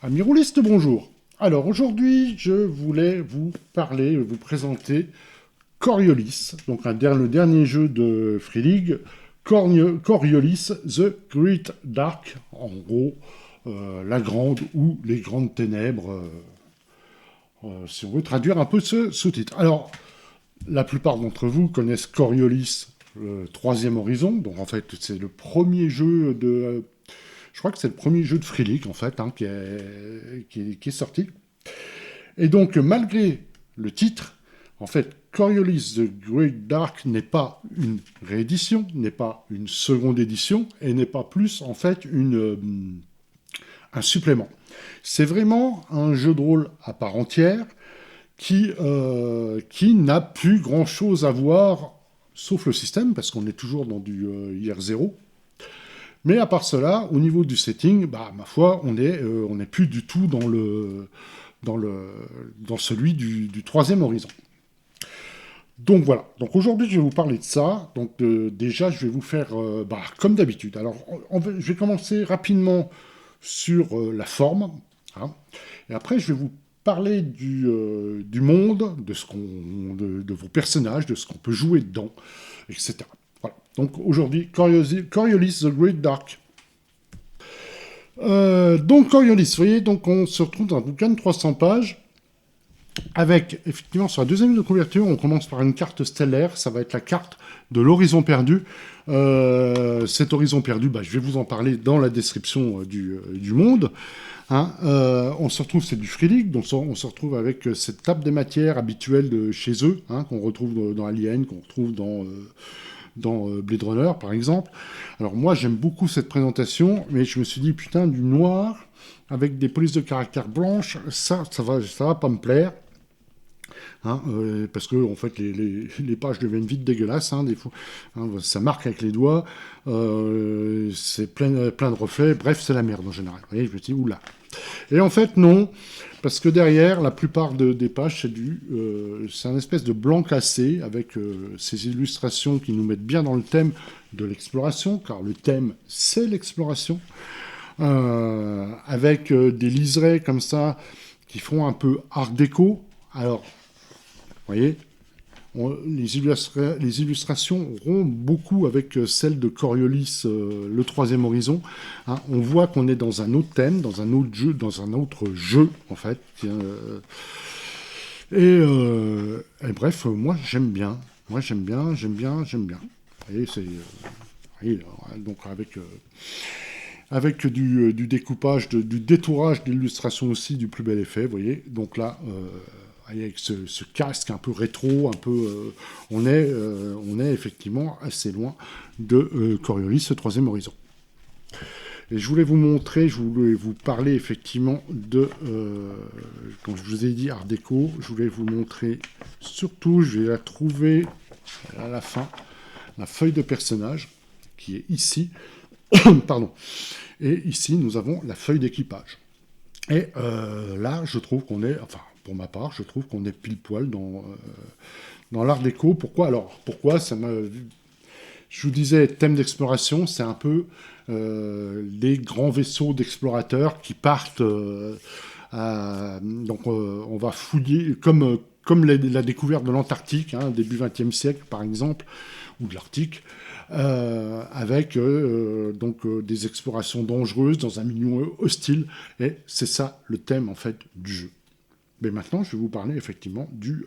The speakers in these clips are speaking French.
Amis roulistes, bonjour. Alors aujourd'hui, je voulais vous parler, vous présenter Coriolis, donc le dernier jeu de Free League, Coriolis The Great Dark, en gros, la grande ou les grandes ténèbres, si on veut traduire un peu ce sous-titre. Alors, la plupart d'entre vous connaissent Coriolis, le troisième horizon, donc en fait c'est le premier jeu de... je crois que c'est le premier jeu de Free League, en fait, hein, qui est sorti. Et donc, malgré le titre, en fait, Coriolis The Great Dark n'est pas une réédition, n'est pas une seconde édition, et n'est pas plus, en fait, un supplément. C'est vraiment un jeu de rôle à part entière qui n'a plus grand-chose à voir, sauf le système, parce qu'on est toujours dans du IR0. Mais à part cela, au niveau du setting, bah, ma foi, on n'est plus du tout dans celui du troisième horizon. Donc voilà. Donc aujourd'hui, je vais vous parler de ça. Donc déjà, je vais vous faire, comme d'habitude. Alors, je vais commencer rapidement sur la forme, hein, et après, je vais vous parler du monde, de vos personnages, de ce qu'on peut jouer dedans, etc. Voilà. Donc aujourd'hui, Coriolis The Great Dark. Donc Coriolis, vous voyez, donc on se retrouve dans un bouquin de 300 pages, avec, effectivement, sur la deuxième ligne de couverture, on commence par une carte stellaire, ça va être la carte de l'horizon perdu. Cet horizon perdu, je vais vous en parler dans la description du monde. Hein. On se retrouve, c'est du Free League, donc on se retrouve avec cette table des matières habituelle de chez eux, hein, qu'on retrouve dans Alien, qu'on retrouve dans Blade Runner, par exemple. Alors moi, j'aime beaucoup cette présentation, mais je me suis dit, putain, du noir, avec des polices de caractère blanches, ça va pas me plaire. Hein, parce que en fait les pages deviennent vite dégueulasses, hein, des fois, hein, ça marque avec les doigts, c'est plein de reflets, bref, c'est la merde en général. Vous voyez, je me dis, oula. Et en fait, non, parce que derrière, la plupart des pages, c'est un espèce de blanc cassé, avec ces illustrations qui nous mettent bien dans le thème de l'exploration, car le thème, c'est l'exploration, avec des liserés comme ça, qui font un peu art déco. Alors, vous voyez, les illustrations rompent beaucoup avec celles de Coriolis, le troisième horizon. Hein, on voit qu'on est dans un autre thème, dans un autre jeu, en fait. Et bref, moi j'aime bien. Moi j'aime bien. Vous voyez, donc avec du découpage, du détourage d'illustration aussi, du plus bel effet, vous voyez. Donc là, avec ce casque un peu rétro, on est effectivement assez loin de Coriolis, ce troisième horizon. Et je voulais vous parler effectivement comme je vous ai dit, Art déco. Je voulais vous montrer, surtout, je vais la trouver à la fin, la feuille de personnage, qui est ici. Pardon. Et ici, nous avons la feuille d'équipage. Et là, je trouve qu'on est, enfin, pour ma part, je trouve qu'on est pile poil dans l'art déco. Pourquoi ça m'a... Je vous disais, thème d'exploration, c'est un peu les grands vaisseaux d'explorateurs qui partent... donc, on va fouiller, comme la découverte de l'Antarctique, hein, début XXe siècle, par exemple, ou de l'Arctique, avec des explorations dangereuses dans un milieu hostile. Et c'est ça le thème, en fait, du jeu. Mais maintenant, je vais vous parler effectivement du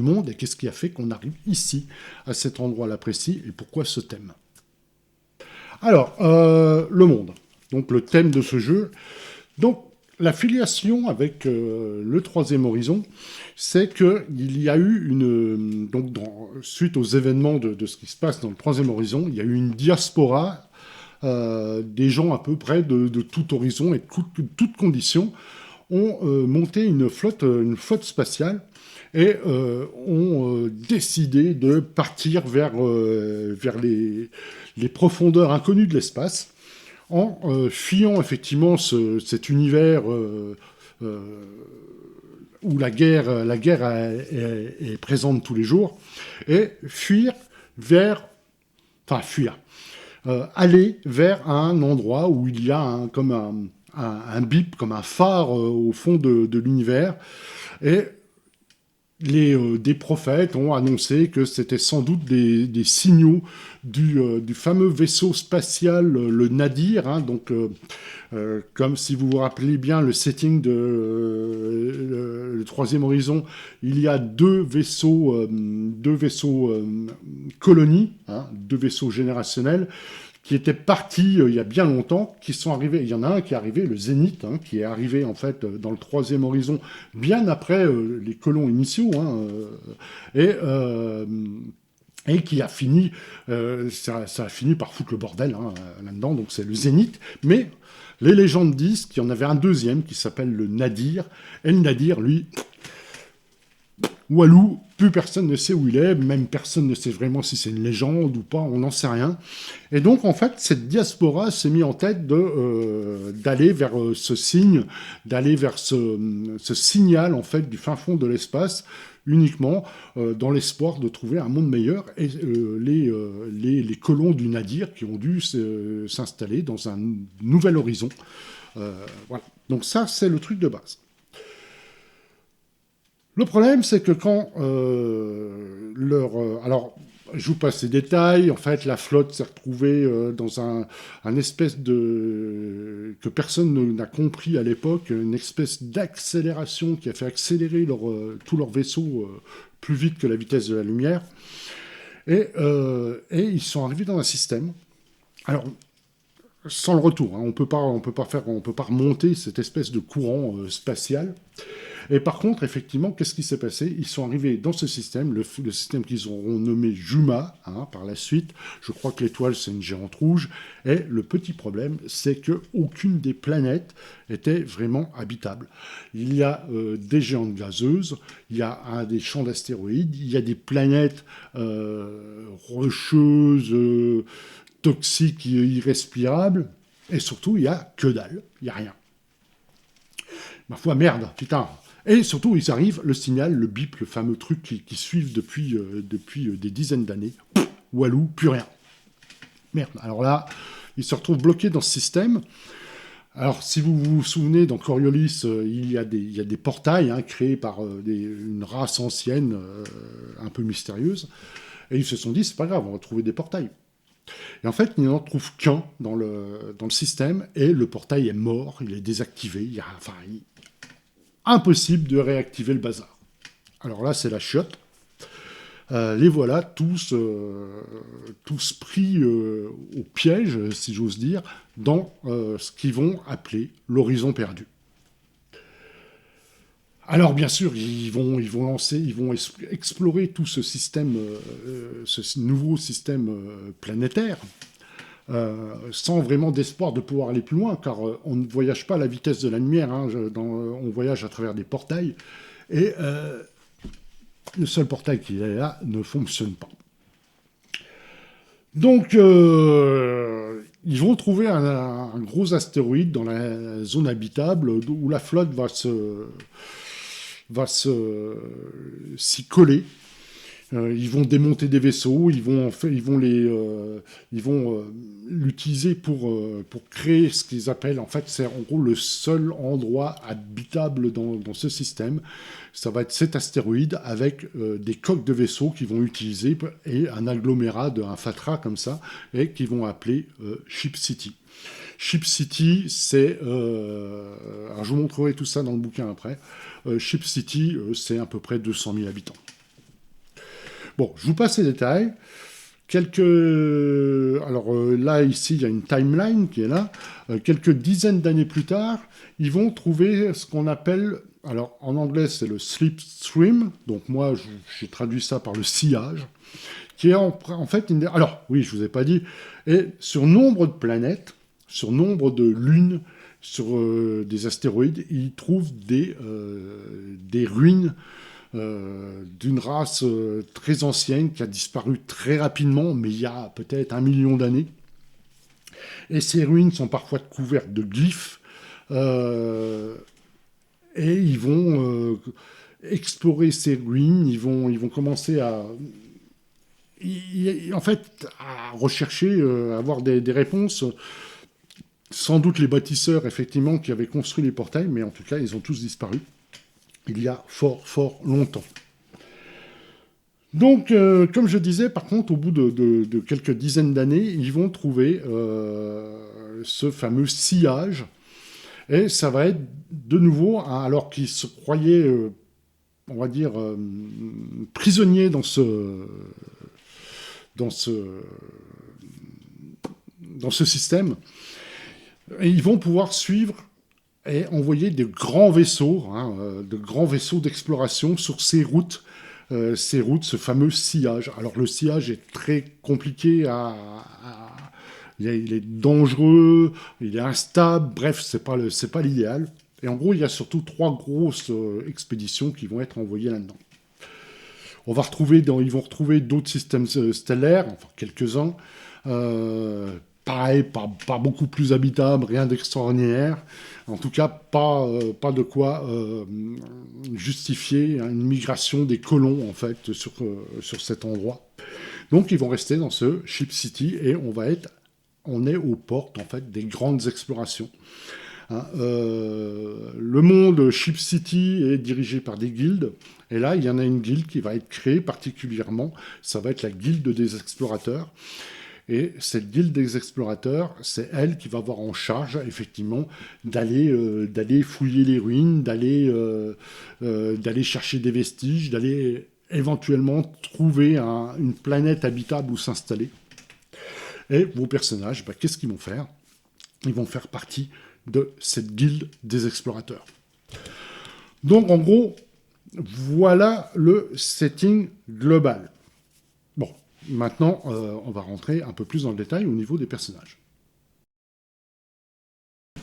monde et qu'est-ce qui a fait qu'on arrive ici, à cet endroit-là précis, et pourquoi ce thème. Alors, le monde. Donc, le thème de ce jeu. Donc, la filiation avec le troisième horizon, c'est qu'il y a eu suite aux événements de ce qui se passe dans le troisième horizon, il y a eu une diaspora des gens à peu près de tout horizon et de toutes conditions ont monté une flotte spatiale et ont décidé de partir vers les profondeurs inconnues de l'espace, en fuyant effectivement cet univers où la guerre est présente tous les jours, et aller vers un endroit où il y a un bip, comme un phare au fond de l'univers. Et des prophètes ont annoncé que c'était sans doute des signaux du fameux vaisseau spatial, le Nadir, hein, donc comme si vous vous rappelez bien le setting de le troisième horizon, il y a deux vaisseaux colonies, hein, deux vaisseaux générationnels, qui étaient partis il y a bien longtemps, qui sont arrivés. Il y en a un qui est arrivé, le Zénith, hein, qui est arrivé en fait dans le troisième horizon, bien après les colons initiaux, hein, et qui a fini, ça a fini par foutre le bordel hein, là-dedans, donc c'est le Zénith, mais les légendes disent qu'il y en avait un deuxième qui s'appelle le Nadir, et le Nadir, lui, Walou, plus personne ne sait où il est, même personne ne sait vraiment si c'est une légende ou pas, on n'en sait rien. Et donc, en fait, cette diaspora s'est mise en tête d'aller vers ce signe, d'aller vers ce signal, en fait, du fin fond de l'espace, uniquement dans l'espoir de trouver un monde meilleur. Et les colons du Nadir qui ont dû s'installer dans un nouvel horizon. Voilà. Donc ça, c'est le truc de base. Le problème, c'est que quand alors, je vous passe les détails. En fait, la flotte s'est retrouvée dans un espèce de... que personne n'a compris à l'époque, une espèce d'accélération qui a fait accélérer tous leurs vaisseaux plus vite que la vitesse de la lumière. Et ils sont arrivés dans un système. Alors, sans le retour, hein, on peut pas remonter cette espèce de courant spatial. Et par contre, effectivement, qu'est-ce qui s'est passé? Ils sont arrivés dans ce système, le système qu'ils auront nommé Juma, hein, par la suite. Je crois que l'étoile, c'est une géante rouge. Et le petit problème, c'est qu'aucune des planètes était vraiment habitable. Il y a des géantes gazeuses, il y a des champs d'astéroïdes, il y a des planètes rocheuses, toxiques, irrespirables. Et surtout, il n'y a que dalle, il n'y a rien. Ma foi, merde, putain. Et surtout, ils arrivent, le signal, le bip, le fameux truc qui suivent depuis des dizaines d'années. Walou, plus rien. Merde. Alors là, ils se retrouvent bloqués dans ce système. Alors, si vous vous souvenez, dans Coriolis, il y a des portails hein, créés par une race ancienne, un peu mystérieuse. Et ils se sont dit, c'est pas grave, on va trouver des portails. Et en fait, ils n'en trouvent qu'un dans le système, et le portail est mort, il est désactivé, impossible de réactiver le bazar. Alors là, c'est la chiotte. Les voilà tous pris au piège, si j'ose dire, dans ce qu'ils vont appeler l'horizon perdu. Alors bien sûr, ils vont explorer tout ce système, ce nouveau système planétaire, sans vraiment d'espoir de pouvoir aller plus loin, car on ne voyage pas à la vitesse de la lumière, hein, on voyage à travers des portails, et le seul portail qui est là ne fonctionne pas. Donc, ils vont trouver un gros astéroïde dans la zone habitable, où la flotte va s'y coller. Ils vont démonter des vaisseaux, ils vont l'utiliser pour créer ce qu'ils appellent, en fait, c'est en gros le seul endroit habitable dans ce système. Ça va être cet astéroïde avec des coques de vaisseaux qu'ils vont utiliser et un agglomérat, un fatras comme ça, et qu'ils vont appeler Ship City. Ship City, c'est... alors je vous montrerai tout ça dans le bouquin après. Ship City, c'est à peu près 200 000 habitants. Bon, je vous passe les détails. Alors là, ici, il y a une timeline qui est là. Quelques dizaines d'années plus tard, ils vont trouver ce qu'on appelle... Alors, en anglais, c'est le slipstream. Donc, moi, j'ai traduit ça par le sillage. Qui est en fait... Alors, oui, je ne vous ai pas dit. Et sur nombre de planètes, sur nombre de lunes, sur des astéroïdes, ils trouvent des ruines d'une race très ancienne qui a disparu très rapidement, mais il y a peut-être 1 million d'années. Et ces ruines sont parfois couvertes de glyphes, et ils vont explorer ces ruines, ils vont commencer à rechercher, avoir des réponses sans doute les bâtisseurs, effectivement, qui avaient construit les portails, mais en tout cas, ils ont tous disparu il y a fort, fort longtemps. Donc, comme je disais, par contre, au bout de quelques dizaines d'années, ils vont trouver ce fameux sillage. Et ça va être de nouveau, alors qu'ils se croyaient, on va dire, prisonniers dans ce système, et ils vont pouvoir suivre et envoyer de grands vaisseaux, de grands vaisseaux d'exploration sur ces routes, ce fameux sillage. Alors le sillage est très compliqué il est dangereux, il est instable, bref, c'est pas l'idéal. Et en gros, il y a surtout 3 grosses expéditions qui vont être envoyées là-dedans. Ils vont retrouver d'autres systèmes stellaires, enfin quelques-uns. Pareil, pas beaucoup plus habitable, rien d'extraordinaire. En tout cas, pas de quoi justifier une migration des colons, en fait, sur cet endroit. Donc, ils vont rester dans ce Ship City et on est aux portes, en fait, des grandes explorations. Le monde Ship City est dirigé par des guildes. Et là, il y en a une guilde qui va être créée particulièrement. Ça va être la guilde des explorateurs. Et cette guilde des explorateurs, c'est elle qui va avoir en charge, effectivement, d'aller fouiller les ruines, d'aller chercher des vestiges, d'aller éventuellement trouver une planète habitable où s'installer. Et vos personnages, qu'est-ce qu'ils vont faire? Ils vont faire partie de cette guilde des explorateurs. Donc, en gros, voilà le setting global. Bon. Maintenant, on va rentrer un peu plus dans le détail au niveau des personnages.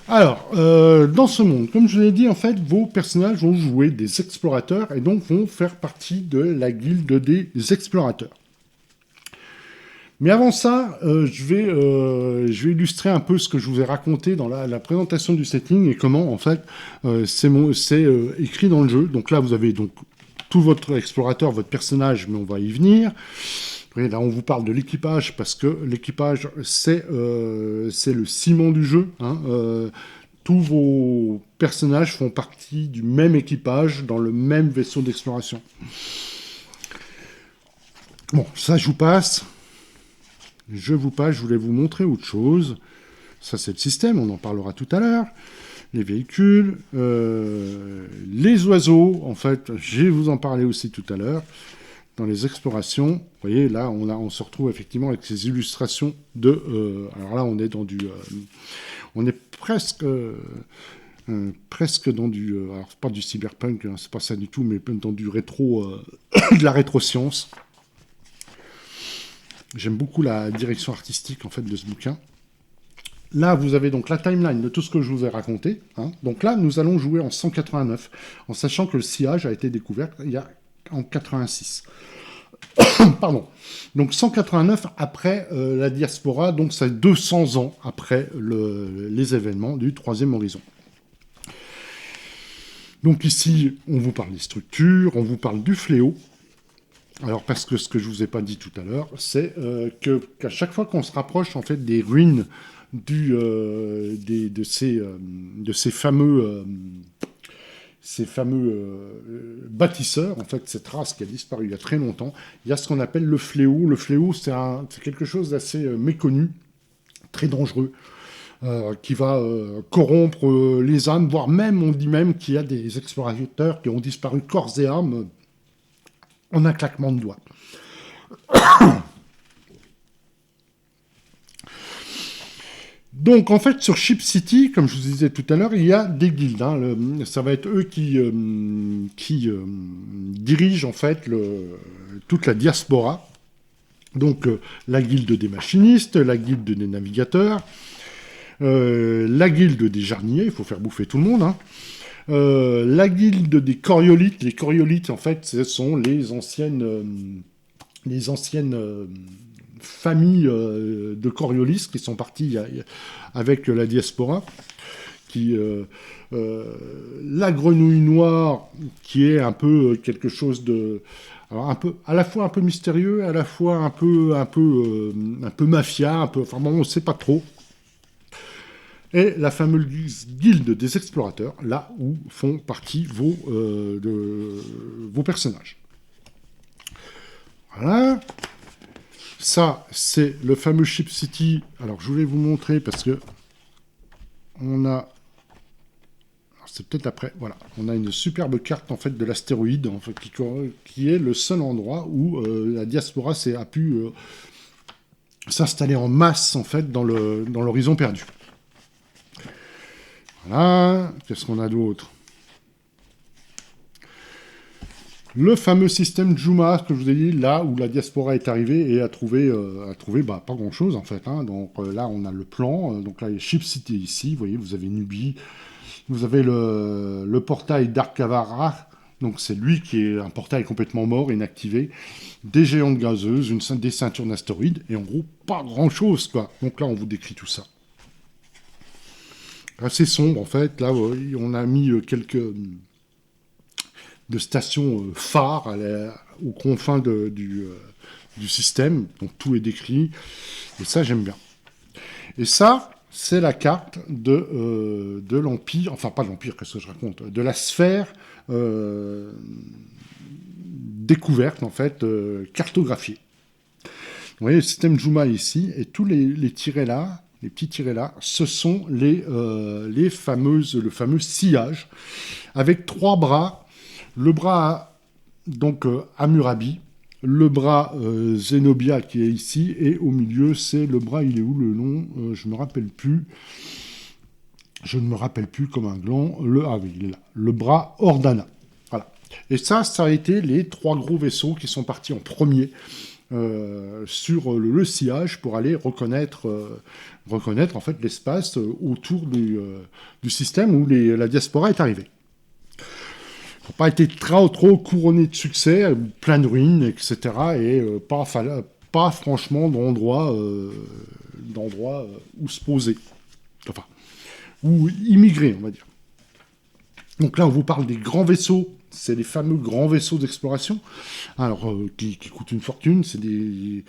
Alors, dans ce monde, comme je l'ai dit, en fait, vos personnages vont jouer des explorateurs et donc vont faire partie de la guilde des explorateurs. Mais avant ça, je vais illustrer un peu ce que je vous ai raconté dans la présentation du setting et comment, en fait, c'est écrit dans le jeu. Donc là, vous avez donc tout votre explorateur, votre personnage, mais on va y venir. Et là, on vous parle de l'équipage parce que l'équipage, c'est le ciment du jeu. Tous vos personnages font partie du même équipage dans le même vaisseau d'exploration. Bon, ça, je vous passe. Je voulais vous montrer autre chose. Ça, c'est le système, on en parlera tout à l'heure. Les véhicules, les oiseaux, en fait, je vais vous en parler aussi tout à l'heure. Dans les explorations, vous voyez, là, on se retrouve effectivement avec ces illustrations alors là, on est dans on est presque dans alors pas du cyberpunk, c'est pas ça du tout, mais dans du rétro, de la rétro-science. J'aime beaucoup la direction artistique, en fait, de ce bouquin. Là, vous avez donc la timeline de tout ce que je vous ai raconté. Donc là, nous allons jouer en 189, en sachant que le sillage a été découvert en 86. Pardon. Donc 189 après la diaspora, donc c'est 200 ans après les événements du Troisième Horizon. Donc ici, on vous parle des structures, on vous parle du fléau. Alors parce que ce que je vous ai pas dit tout à l'heure, c'est qu'à chaque fois qu'on se rapproche en fait des ruines de ces fameux bâtisseurs, en fait, cette race qui a disparu il y a très longtemps, il y a ce qu'on appelle le fléau. Le fléau, c'est quelque chose d'assez méconnu, très dangereux, qui va corrompre les âmes, voire même, on dit même qu'il y a des explorateurs qui ont disparu corps et âme en un claquement de doigts. Donc, en fait, sur Ship City, comme je vous disais tout à l'heure, il y a des guildes. Ça va être eux qui dirigent, en fait, toute la diaspora. Donc, la guilde des machinistes, la guilde des navigateurs, la guilde des jardiniers, il faut faire bouffer tout le monde, la guilde des coriolites. Les coriolites, en fait, ce sont les anciennes familles de Coriolis qui sont partis avec la diaspora. La grenouille noire, qui est un peu quelque chose de... Alors à la fois un peu mystérieux, à la fois un peu mafia, enfin bon, on ne sait pas trop. et la fameuse guilde des explorateurs, là où font partie vos personnages. Voilà. Ça, c'est le fameux Ship City. Alors, je voulais vous montrer parce que on a... C'est peut-être après. Voilà. On a une superbe carte, en fait, de l'astéroïde, en fait, qui est le seul endroit où la diaspora a pu s'installer en masse, en fait, dans l'horizon perdu. Voilà. Qu'est-ce qu'on a d'autre? Le fameux système Juma, que je vous ai dit, là où la diaspora est arrivée et a trouvé pas grand-chose, en fait. Hein. Donc là, on a le plan. Donc là, il y a Ship City ici. Vous voyez, vous avez Nubie. Vous avez le portail d'Arkavara. Donc c'est lui qui est un portail complètement mort, inactivé. Des géantes gazeuses, des ceintures d'astéroïdes. Et en gros, pas grand-chose, quoi. Donc là, on vous décrit tout ça. Assez sombre, en fait. Là, on a mis quelques... de stations phares aux confins du système, donc tout est décrit, et ça j'aime bien. Et ça, c'est la carte de l'Empire, enfin pas de l'Empire, qu'est-ce que je raconte, de la sphère découverte, en fait, cartographiée. Vous voyez le système Juma ici, et tous les tirets là, les petits tirets là, ce sont le fameux sillage, avec 3 bras. Le bras, donc, Hammurabi, le bras Zenobia qui est ici, et au milieu, c'est le bras, il est où le nom je ne me rappelle plus comme un gland, il est là, le bras Ordana. Voilà. Et ça a été les 3 gros vaisseaux qui sont partis en premier sur le sillage pour aller reconnaître en fait l'espace autour du système où la diaspora est arrivée. N'a pas été trop couronné de succès, plein de ruines, etc. Et pas franchement d'endroits où se poser. Enfin, où immigrer, on va dire. Donc là, on vous parle des grands vaisseaux. C'est les fameux grands vaisseaux d'exploration. Alors, qui coûtent une fortune. Qui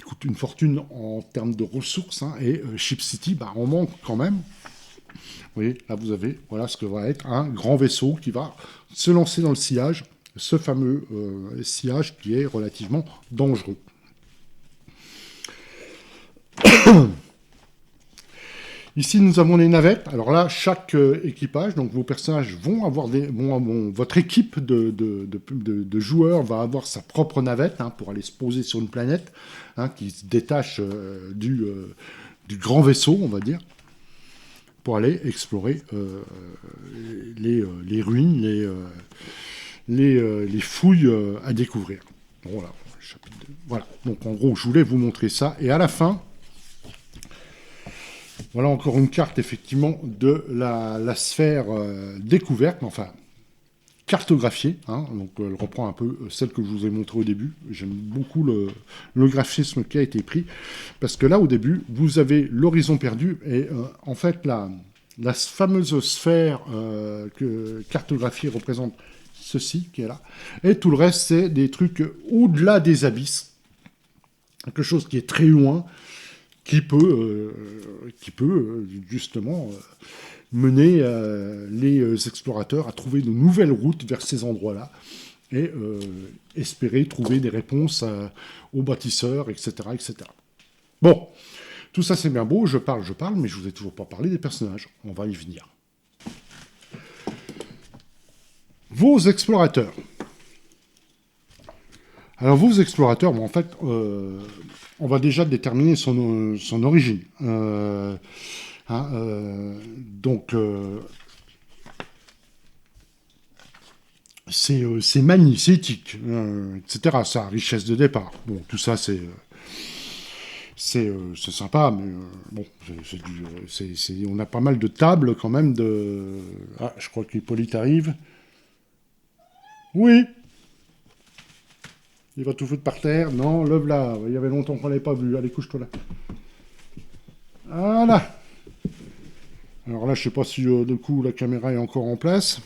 coûtent une fortune en termes de ressources. Hein, et Ship City, on manque quand même. Vous voyez, là vous avez, voilà ce que va être un grand vaisseau qui va se lancer dans le sillage, ce fameux sillage qui est relativement dangereux. Ici, nous avons les navettes. Alors là, chaque équipage, donc vos personnages vont avoir votre équipe de joueurs va avoir sa propre navette pour aller se poser sur une planète qui se détache du grand vaisseau, on va dire, pour aller explorer les ruines, les fouilles à découvrir. Voilà, chapitre 2. Voilà, donc en gros, je voulais vous montrer ça. Et à la fin, voilà encore une carte, effectivement, de la sphère découverte, enfin, cartographiée. Donc, elle reprend un peu celle que je vous ai montrée au début. J'aime beaucoup le graphisme qui a été pris. Parce que là, au début, vous avez l'horizon perdu. Et en fait, la fameuse sphère cartographiée représente ceci qui est là. Et tout le reste, c'est des trucs au-delà des abysses. Quelque chose qui est très loin, qui peut justement mener les explorateurs à trouver de nouvelles routes vers ces endroits-là et espérer trouver des réponses aux bâtisseurs, etc., etc. Bon, tout ça c'est bien beau, je parle, mais je vous ai toujours pas parlé des personnages. On va y venir. Vos explorateurs. Alors vos explorateurs, en fait, on va déjà déterminer son origine. Donc, c'est magnétique, etc. Sa richesse de départ. Bon, tout ça, c'est sympa, mais bon, on a pas mal de tables quand même de... Ah, je crois qu'Hippolyte arrive. Oui. Il va tout foutre par terre. Non, lève là. Il y avait longtemps qu'on ne l'avait pas vu. Allez, couche-toi là. Voilà. Alors là, je sais pas si du coup la caméra est encore en place.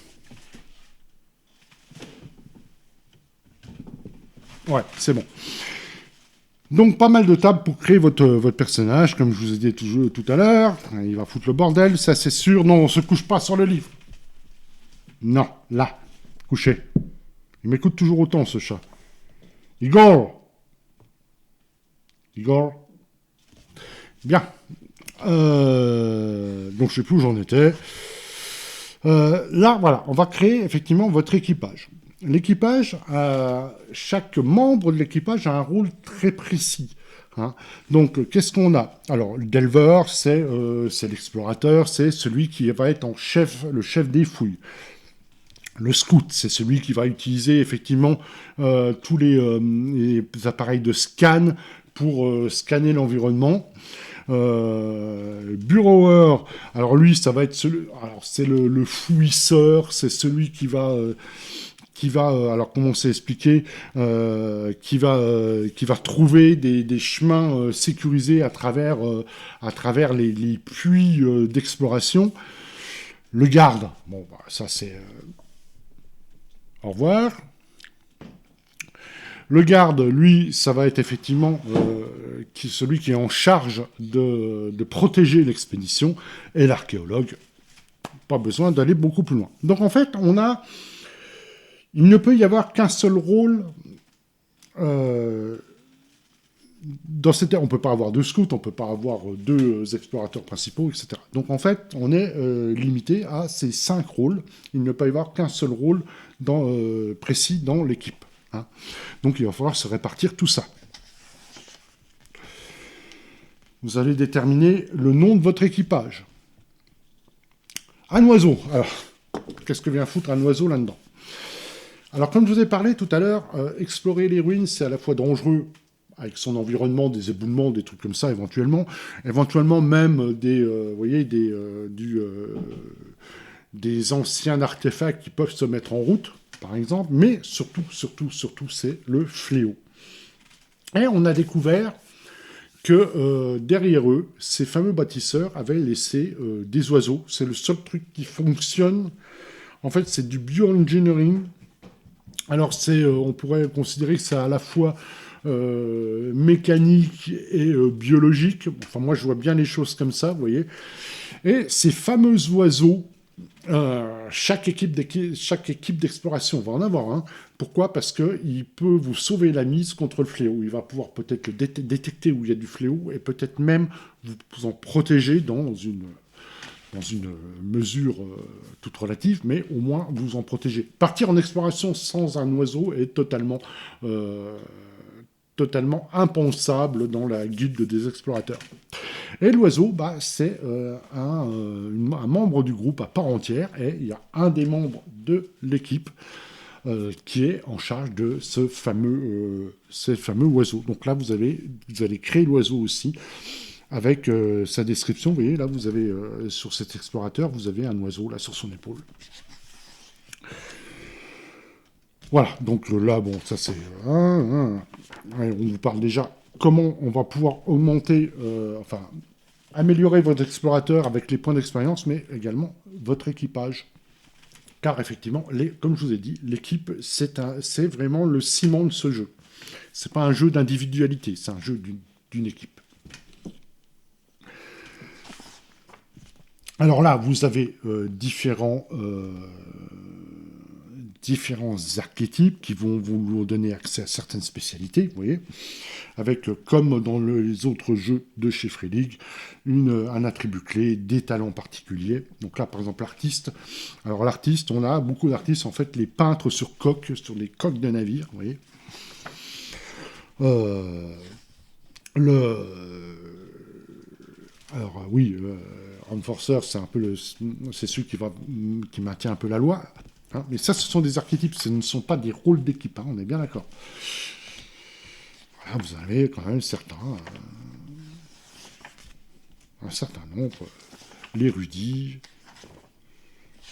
Ouais, c'est bon. Donc pas mal de tables pour créer votre personnage, comme je vous ai dit tout à l'heure. Il va foutre le bordel, ça c'est sûr. Non, on se couche pas sur le livre. Non, là, couché. Il m'écoute toujours autant, ce chat. Igor. Igor. Bien. Donc je sais plus où j'en étais. Là, voilà, on va créer effectivement votre équipage. L'équipage, chaque membre de l'équipage a un rôle très précis. Hein. Donc, qu'est-ce qu'on a? Alors, le delver, c'est l'explorateur, c'est celui qui va être le chef des fouilles. Le scout, c'est celui qui va utiliser effectivement tous les appareils de scan pour scanner l'environnement. Burrower, alors lui, ça va être c'est le fouisseur, c'est celui qui va alors comment c'est expliqué, qui va trouver des chemins sécurisés à travers les puits d'exploration. Le garde, bon, bah, ça c'est au revoir. Le garde, lui, ça va être effectivement celui qui est en charge de protéger l'expédition. Et l'archéologue, pas besoin d'aller beaucoup plus loin. Donc en fait, il ne peut y avoir qu'un seul rôle dans cette ère. On ne peut pas avoir deux scouts, on ne peut pas avoir deux explorateurs principaux, etc. Donc en fait, on est limité à ces 5 rôles. Il ne peut y avoir qu'un seul rôle précis dans l'équipe. Hein. Donc il va falloir se répartir tout ça. Vous allez déterminer le nom de votre équipage. Un oiseau. Alors, qu'est-ce que vient foutre un oiseau là-dedans? Alors, comme je vous ai parlé tout à l'heure, explorer les ruines, c'est à la fois dangereux avec son environnement, des éboulements, des trucs comme ça, éventuellement même des anciens artefacts qui peuvent se mettre en route, par exemple, mais surtout, c'est le fléau. Et on a découvert que derrière eux, ces fameux bâtisseurs avaient laissé des oiseaux. C'est le seul truc qui fonctionne. En fait, c'est du bioengineering. Alors, on pourrait considérer que c'est à la fois mécanique et biologique. Enfin, moi, je vois bien les choses comme ça, vous voyez. Et ces fameux oiseaux, chaque équipe d'exploration va en avoir un. Pourquoi? Parce qu'il peut vous sauver la mise contre le fléau. Il va pouvoir peut-être le détecter où il y a du fléau et peut-être même vous en protéger dans une mesure toute relative, mais au moins vous en protéger. Partir en exploration sans un oiseau est totalement impensable dans la guilde des explorateurs. Et l'oiseau, c'est un membre du groupe à part entière, et il y a un des membres de l'équipe qui est en charge de ces fameux oiseaux. Donc là, vous allez créer l'oiseau aussi, avec sa description. Vous voyez, là, vous avez, sur cet explorateur, vous avez un oiseau, là, sur son épaule. Voilà, donc là, bon, ça c'est... on vous parle déjà comment on va pouvoir augmenter, améliorer votre explorateur avec les points d'expérience, mais également votre équipage. Car effectivement, comme je vous ai dit, l'équipe, c'est vraiment le ciment de ce jeu. C'est pas un jeu d'individualité, c'est un jeu d'une équipe. Alors là, vous avez différents archétypes qui vont vous donner accès à certaines spécialités, vous voyez, avec, comme dans les autres jeux de chez Free League, un attribut clé, des talents particuliers. Donc là, par exemple, l'artiste. Alors l'artiste, on a beaucoup d'artistes, en fait, les peintres sur les coques de navires, vous voyez. Enforcer, c'est un peu c'est celui qui maintient un peu la loi. Hein, mais ça, ce sont des archétypes, ce ne sont pas des rôles d'équipe, hein, on est bien d'accord. Voilà, vous avez quand même un certain nombre, l'érudit,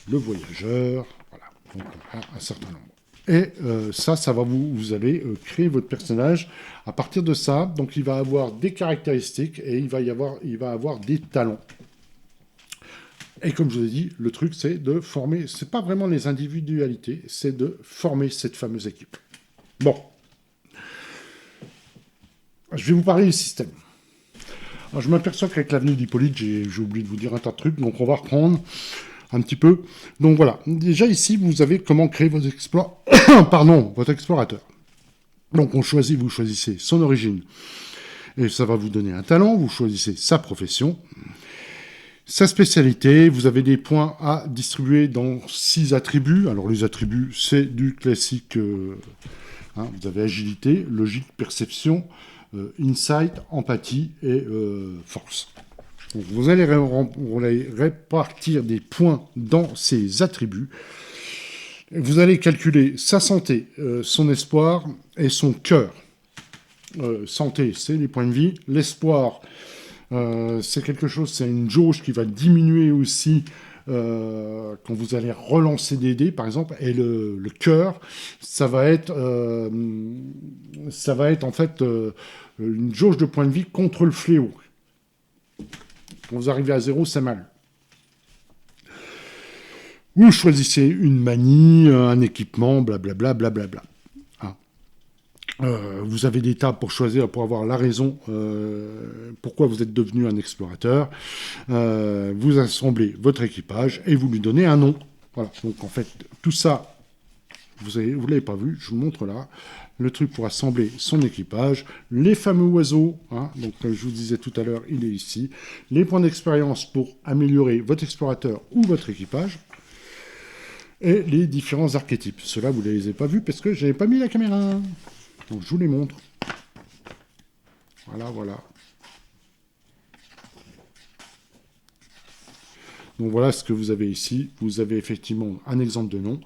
le voyageur, voilà, donc un certain nombre. Et ça va vous allez créer votre personnage à partir de ça. Donc il va avoir des caractéristiques et il va avoir des talents. Et comme je vous ai dit, le truc c'est de former, c'est pas vraiment les individualités, c'est de former cette fameuse équipe. Bon. je vais vous parler du système. Alors, je m'aperçois qu'avec l'avenue d'Hippolyte, j'ai oublié de vous dire un tas de trucs, donc on va reprendre un petit peu. Donc voilà, déjà ici, vous avez comment créer votre votre explorateur. Donc vous choisissez son origine, et ça va vous donner un talent, vous choisissez sa profession, sa spécialité, vous avez des points à distribuer dans 6 attributs. Alors les attributs, c'est du classique, vous avez agilité, logique, perception, insight, empathie et force. Donc vous allez répartir des points dans ces attributs. Vous allez calculer sa santé, son espoir et son cœur. Santé, c'est les points de vie. L'espoir, c'est quelque chose, c'est une jauge qui va diminuer aussi quand vous allez relancer des dés, par exemple. Et le cœur, ça va être en fait une jauge de points de vie contre le fléau. Quand vous arrivez à 0, c'est mal. Vous choisissez une manie, un équipement, blablabla, blablabla. Vous avez des tables pour choisir, pour avoir la raison pourquoi vous êtes devenu un explorateur. Vous assemblez votre équipage et vous lui donnez un nom. Voilà. Donc en fait, tout ça, vous ne l'avez pas vu, je vous montre là. Le truc pour assembler son équipage, les fameux oiseaux, donc comme je vous disais tout à l'heure, il est ici. Les points d'expérience pour améliorer votre explorateur ou votre équipage. Et les différents archétypes. Ceux-là, vous ne les avez pas vus parce que je n'avais pas mis la caméra. Donc je vous les montre. Voilà, voilà. Donc voilà ce que vous avez ici. Vous avez effectivement un exemple de nom,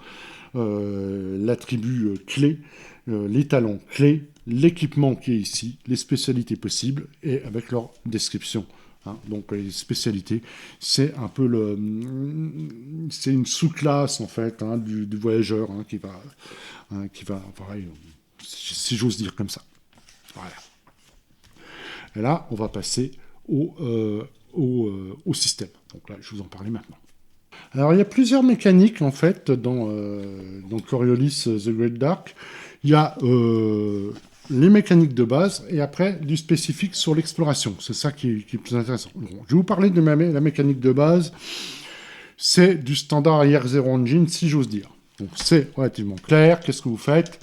l'attribut clé, les talents clés, l'équipement qui est ici, les spécialités possibles et avec leur description. Donc les spécialités, c'est un peu c'est une sous-classe en fait du voyageur qui va pareil, si j'ose dire comme ça. Voilà. Et là, on va passer au système. Donc là, je vous en parlais maintenant. Alors, il y a plusieurs mécaniques, en fait, dans Coriolis The Great Dark. Il y a les mécaniques de base, et après, du spécifique sur l'exploration. C'est ça qui est plus intéressant. Bon, je vais vous parler de la mécanique de base. C'est du standard IR0 Engine, si j'ose dire. Donc, c'est relativement clair. Qu'est-ce que vous faites ?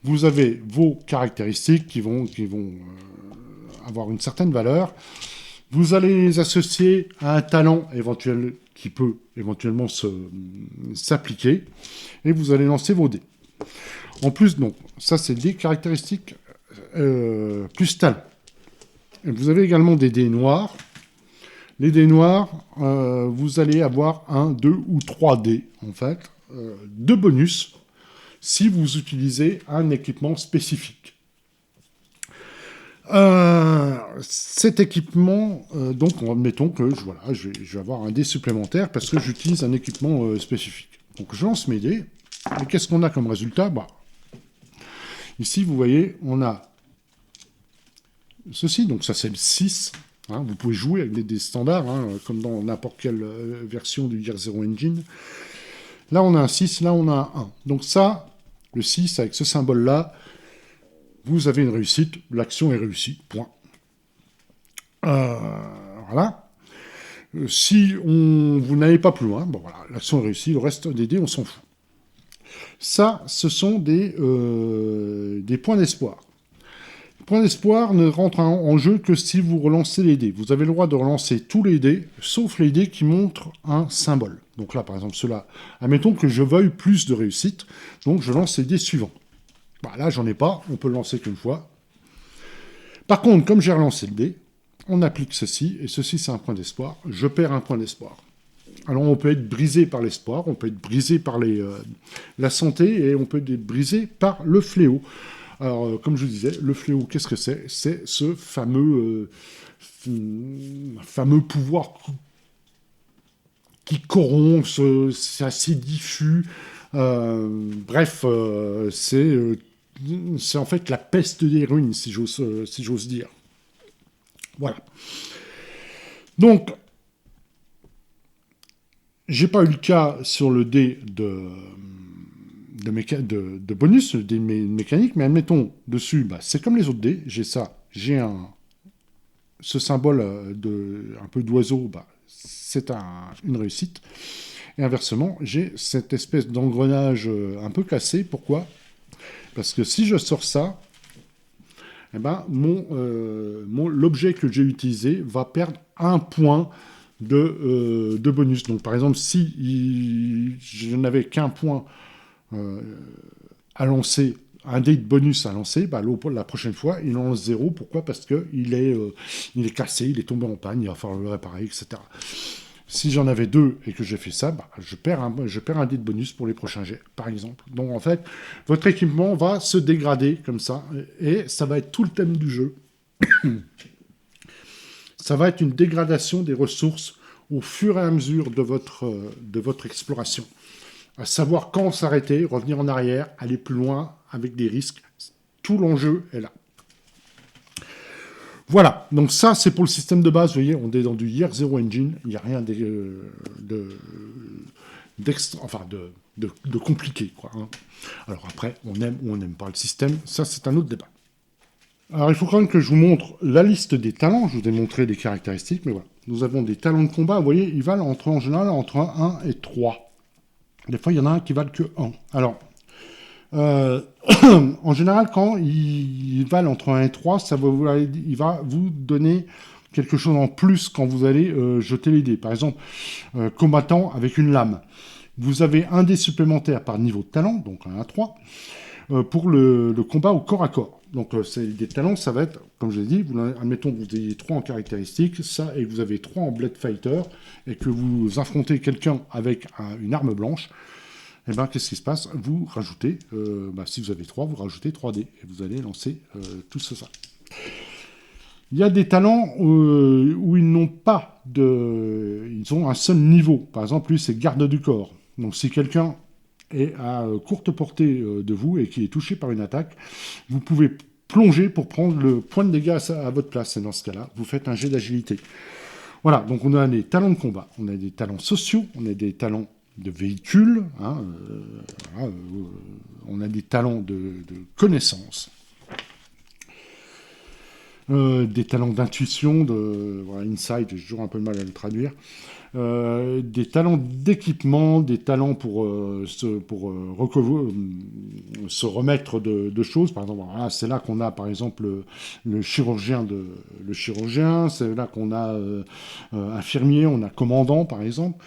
Vous avez vos caractéristiques qui vont avoir une certaine valeur. Vous allez les associer à un talent éventuel qui peut éventuellement s'appliquer. Et vous allez lancer vos dés. En plus, donc, ça c'est des caractéristiques plus talent. Et vous avez également des dés noirs. Les dés noirs, vous allez avoir 1, 2 ou 3 dés, en fait, de bonus si vous utilisez un équipement spécifique. Cet équipement, donc, admettons que je vais avoir un dé supplémentaire parce que j'utilise un équipement spécifique. Donc, je lance mes dés. Et qu'est-ce qu'on a comme résultat ? Ici, vous voyez, on a ceci. Donc, ça, c'est le 6. Vous pouvez jouer avec des dés standards, comme dans n'importe quelle version du Year Zero Engine. Là, on a un 6. Là, on a un 1. Donc, ça, le 6, avec ce symbole-là, vous avez une réussite, l'action est réussie, point. Voilà. Si vous n'allez pas plus loin, voilà, l'action est réussie, le reste des dés, on s'en fout. Ça, ce sont des points d'espoir. Les points d'espoir ne rentrent en jeu que si vous relancez les dés. Vous avez le droit de relancer tous les dés, sauf les dés qui montrent un symbole. Donc là, par exemple, ceux-là, admettons que je veuille plus de réussite, donc je lance les dés suivants. Là, j'en ai pas, on peut le lancer qu'une fois. Par contre, comme j'ai relancé le dé, on applique ceci, et ceci, c'est un point d'espoir. Je perds un point d'espoir. Alors, on peut être brisé par l'espoir, on peut être brisé par la santé, et on peut être brisé par le fléau. Alors, comme je vous disais, le fléau, qu'est-ce que c'est ? C'est ce fameux pouvoir qui corrompt, c'est assez diffus. Bref, c'est en fait la peste des ruines, si j'ose dire. Voilà. Donc, j'ai pas eu le cas sur le dé de bonus, des mécaniques, mais admettons, dessus, c'est comme les autres dés, j'ai ça, j'ai ce symbole un peu d'oiseau, c'est une réussite. Et inversement, j'ai cette espèce d'engrenage un peu cassé. Pourquoi ? Parce que si je sors ça, l'objet que j'ai utilisé va perdre un point de bonus. Donc par exemple, si je n'avais qu'un point à lancer, un dé de bonus à lancer, la prochaine fois, il en lance 0. Pourquoi ? Parce qu'il est cassé, il est tombé en panne, il va falloir le réparer, etc. Si j'en avais 2 et que j'ai fait ça, je perds un dé de bonus pour les prochains jets, par exemple. Donc en fait, votre équipement va se dégrader comme ça, et ça va être tout le thème du jeu. Ça va être une dégradation des ressources au fur et à mesure de votre exploration. À savoir quand s'arrêter, revenir en arrière, aller plus loin avec des risques. Tout l'enjeu est là. Voilà, donc ça c'est pour le système de base, vous voyez, on est dans du Year Zero Engine, il n'y a rien de compliqué, quoi. Hein. Alors après, on aime ou on n'aime pas le système, ça c'est un autre débat. Alors il faut quand même que je vous montre la liste des talents, je vous ai montré les caractéristiques, mais voilà. Nous avons des talents de combat, vous voyez, ils valent en général entre 1 et 3. Des fois, il y en a un qui valent que 1. Alors, en général, quand il valent entre 1 et 3, il va vous donner quelque chose en plus quand vous allez jeter les dés. Par exemple, combattant avec une lame. Vous avez un dé supplémentaire par niveau de talent, donc 1 à 3, pour le combat au corps à corps. Donc, des talents, ça va être, comme je l'ai dit, admettons que vous ayez 3 en caractéristiques, ça, et que vous avez 3 en Blade Fighter, et que vous affrontez quelqu'un avec une arme blanche. Eh bien, qu'est-ce qui se passe ? Vous rajoutez, si vous avez 3, vous rajoutez 3 dés, et vous allez lancer tout ça. Il y a des talents où ils n'ont pas ils ont un seul niveau. Par exemple, lui, c'est garde du corps. Donc, si quelqu'un est à courte portée de vous et qui est touché par une attaque, vous pouvez plonger pour prendre le point de dégâts à votre place. Et dans ce cas-là, vous faites un jet d'agilité. Voilà, donc on a des talents de combat, on a des talents sociaux, on a des talents de véhicules, on a des talents de connaissances, des talents d'intuition, insight, j'ai toujours un peu de mal à le traduire, des talents d'équipement, des talents pour se remettre de choses. Par exemple, c'est là qu'on a par exemple le chirurgien, c'est là qu'on a infirmier, on a commandant par exemple.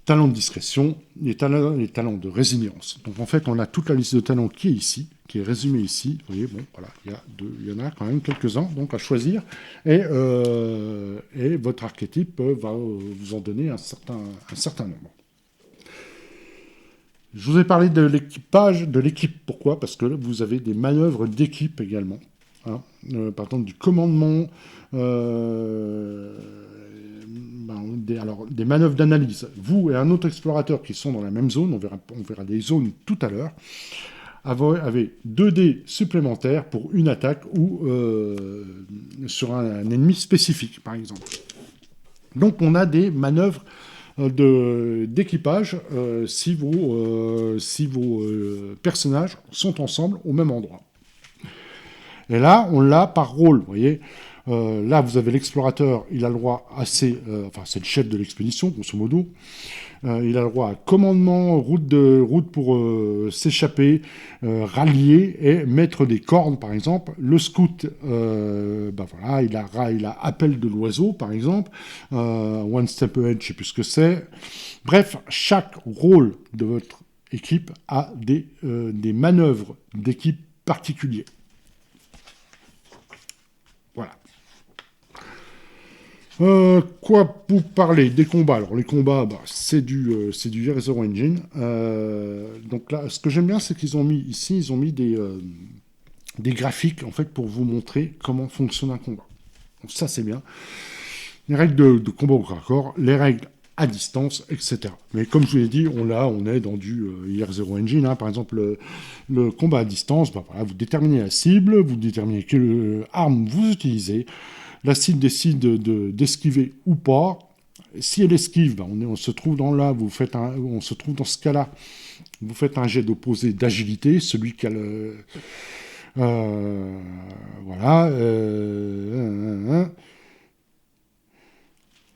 Talents de discrétion, les talents de résilience. Donc en fait, on a toute la liste de talents qui est ici, qui est résumée ici. Vous voyez, voilà, il y en a quand même quelques-uns donc à choisir. Et votre archétype va vous en donner un certain nombre. Je vous ai parlé de l'équipage, de l'équipe. Pourquoi ? Parce que là, vous avez des manœuvres d'équipe également. Hein. Par exemple, du commandement... des manœuvres d'analyse. Vous et un autre explorateur qui sont dans la même zone, on verra des zones tout à l'heure, avez 2 dés supplémentaires pour une attaque ou sur un ennemi spécifique, par exemple. Donc on a des manœuvres d'équipage si vos personnages sont ensemble au même endroit. Et là, on l'a par rôle, vous voyez. Là, vous avez l'explorateur, il a le droit c'est le chef de l'expédition, grosso modo. Il a le droit à commandement, route pour s'échapper, rallier et mettre des cornes, par exemple. Le scout, il a appel de l'oiseau, par exemple. One step ahead, je ne sais plus ce que c'est. Bref, chaque rôle de votre équipe a des manœuvres d'équipe particuliers. Voilà. Quoi vous parler des combats ? Alors les combats, c'est du Year Zero Engine. Donc là, ce que j'aime bien, c'est qu'ils ont mis des graphiques en fait pour vous montrer comment fonctionne un combat. Donc ça c'est bien. Les règles de combat au corps à corps, les règles à distance, etc. Mais comme je vous l'ai dit, on est dans du Year Zero Engine. Hein. Par exemple, le combat à distance, vous déterminez la cible, vous déterminez quelle arme vous utilisez. La cible décide d'esquiver ou pas. Si elle esquive, on se trouve dans ce cas-là. Vous faites un jet d'opposé d'agilité, celui qui a le... voilà.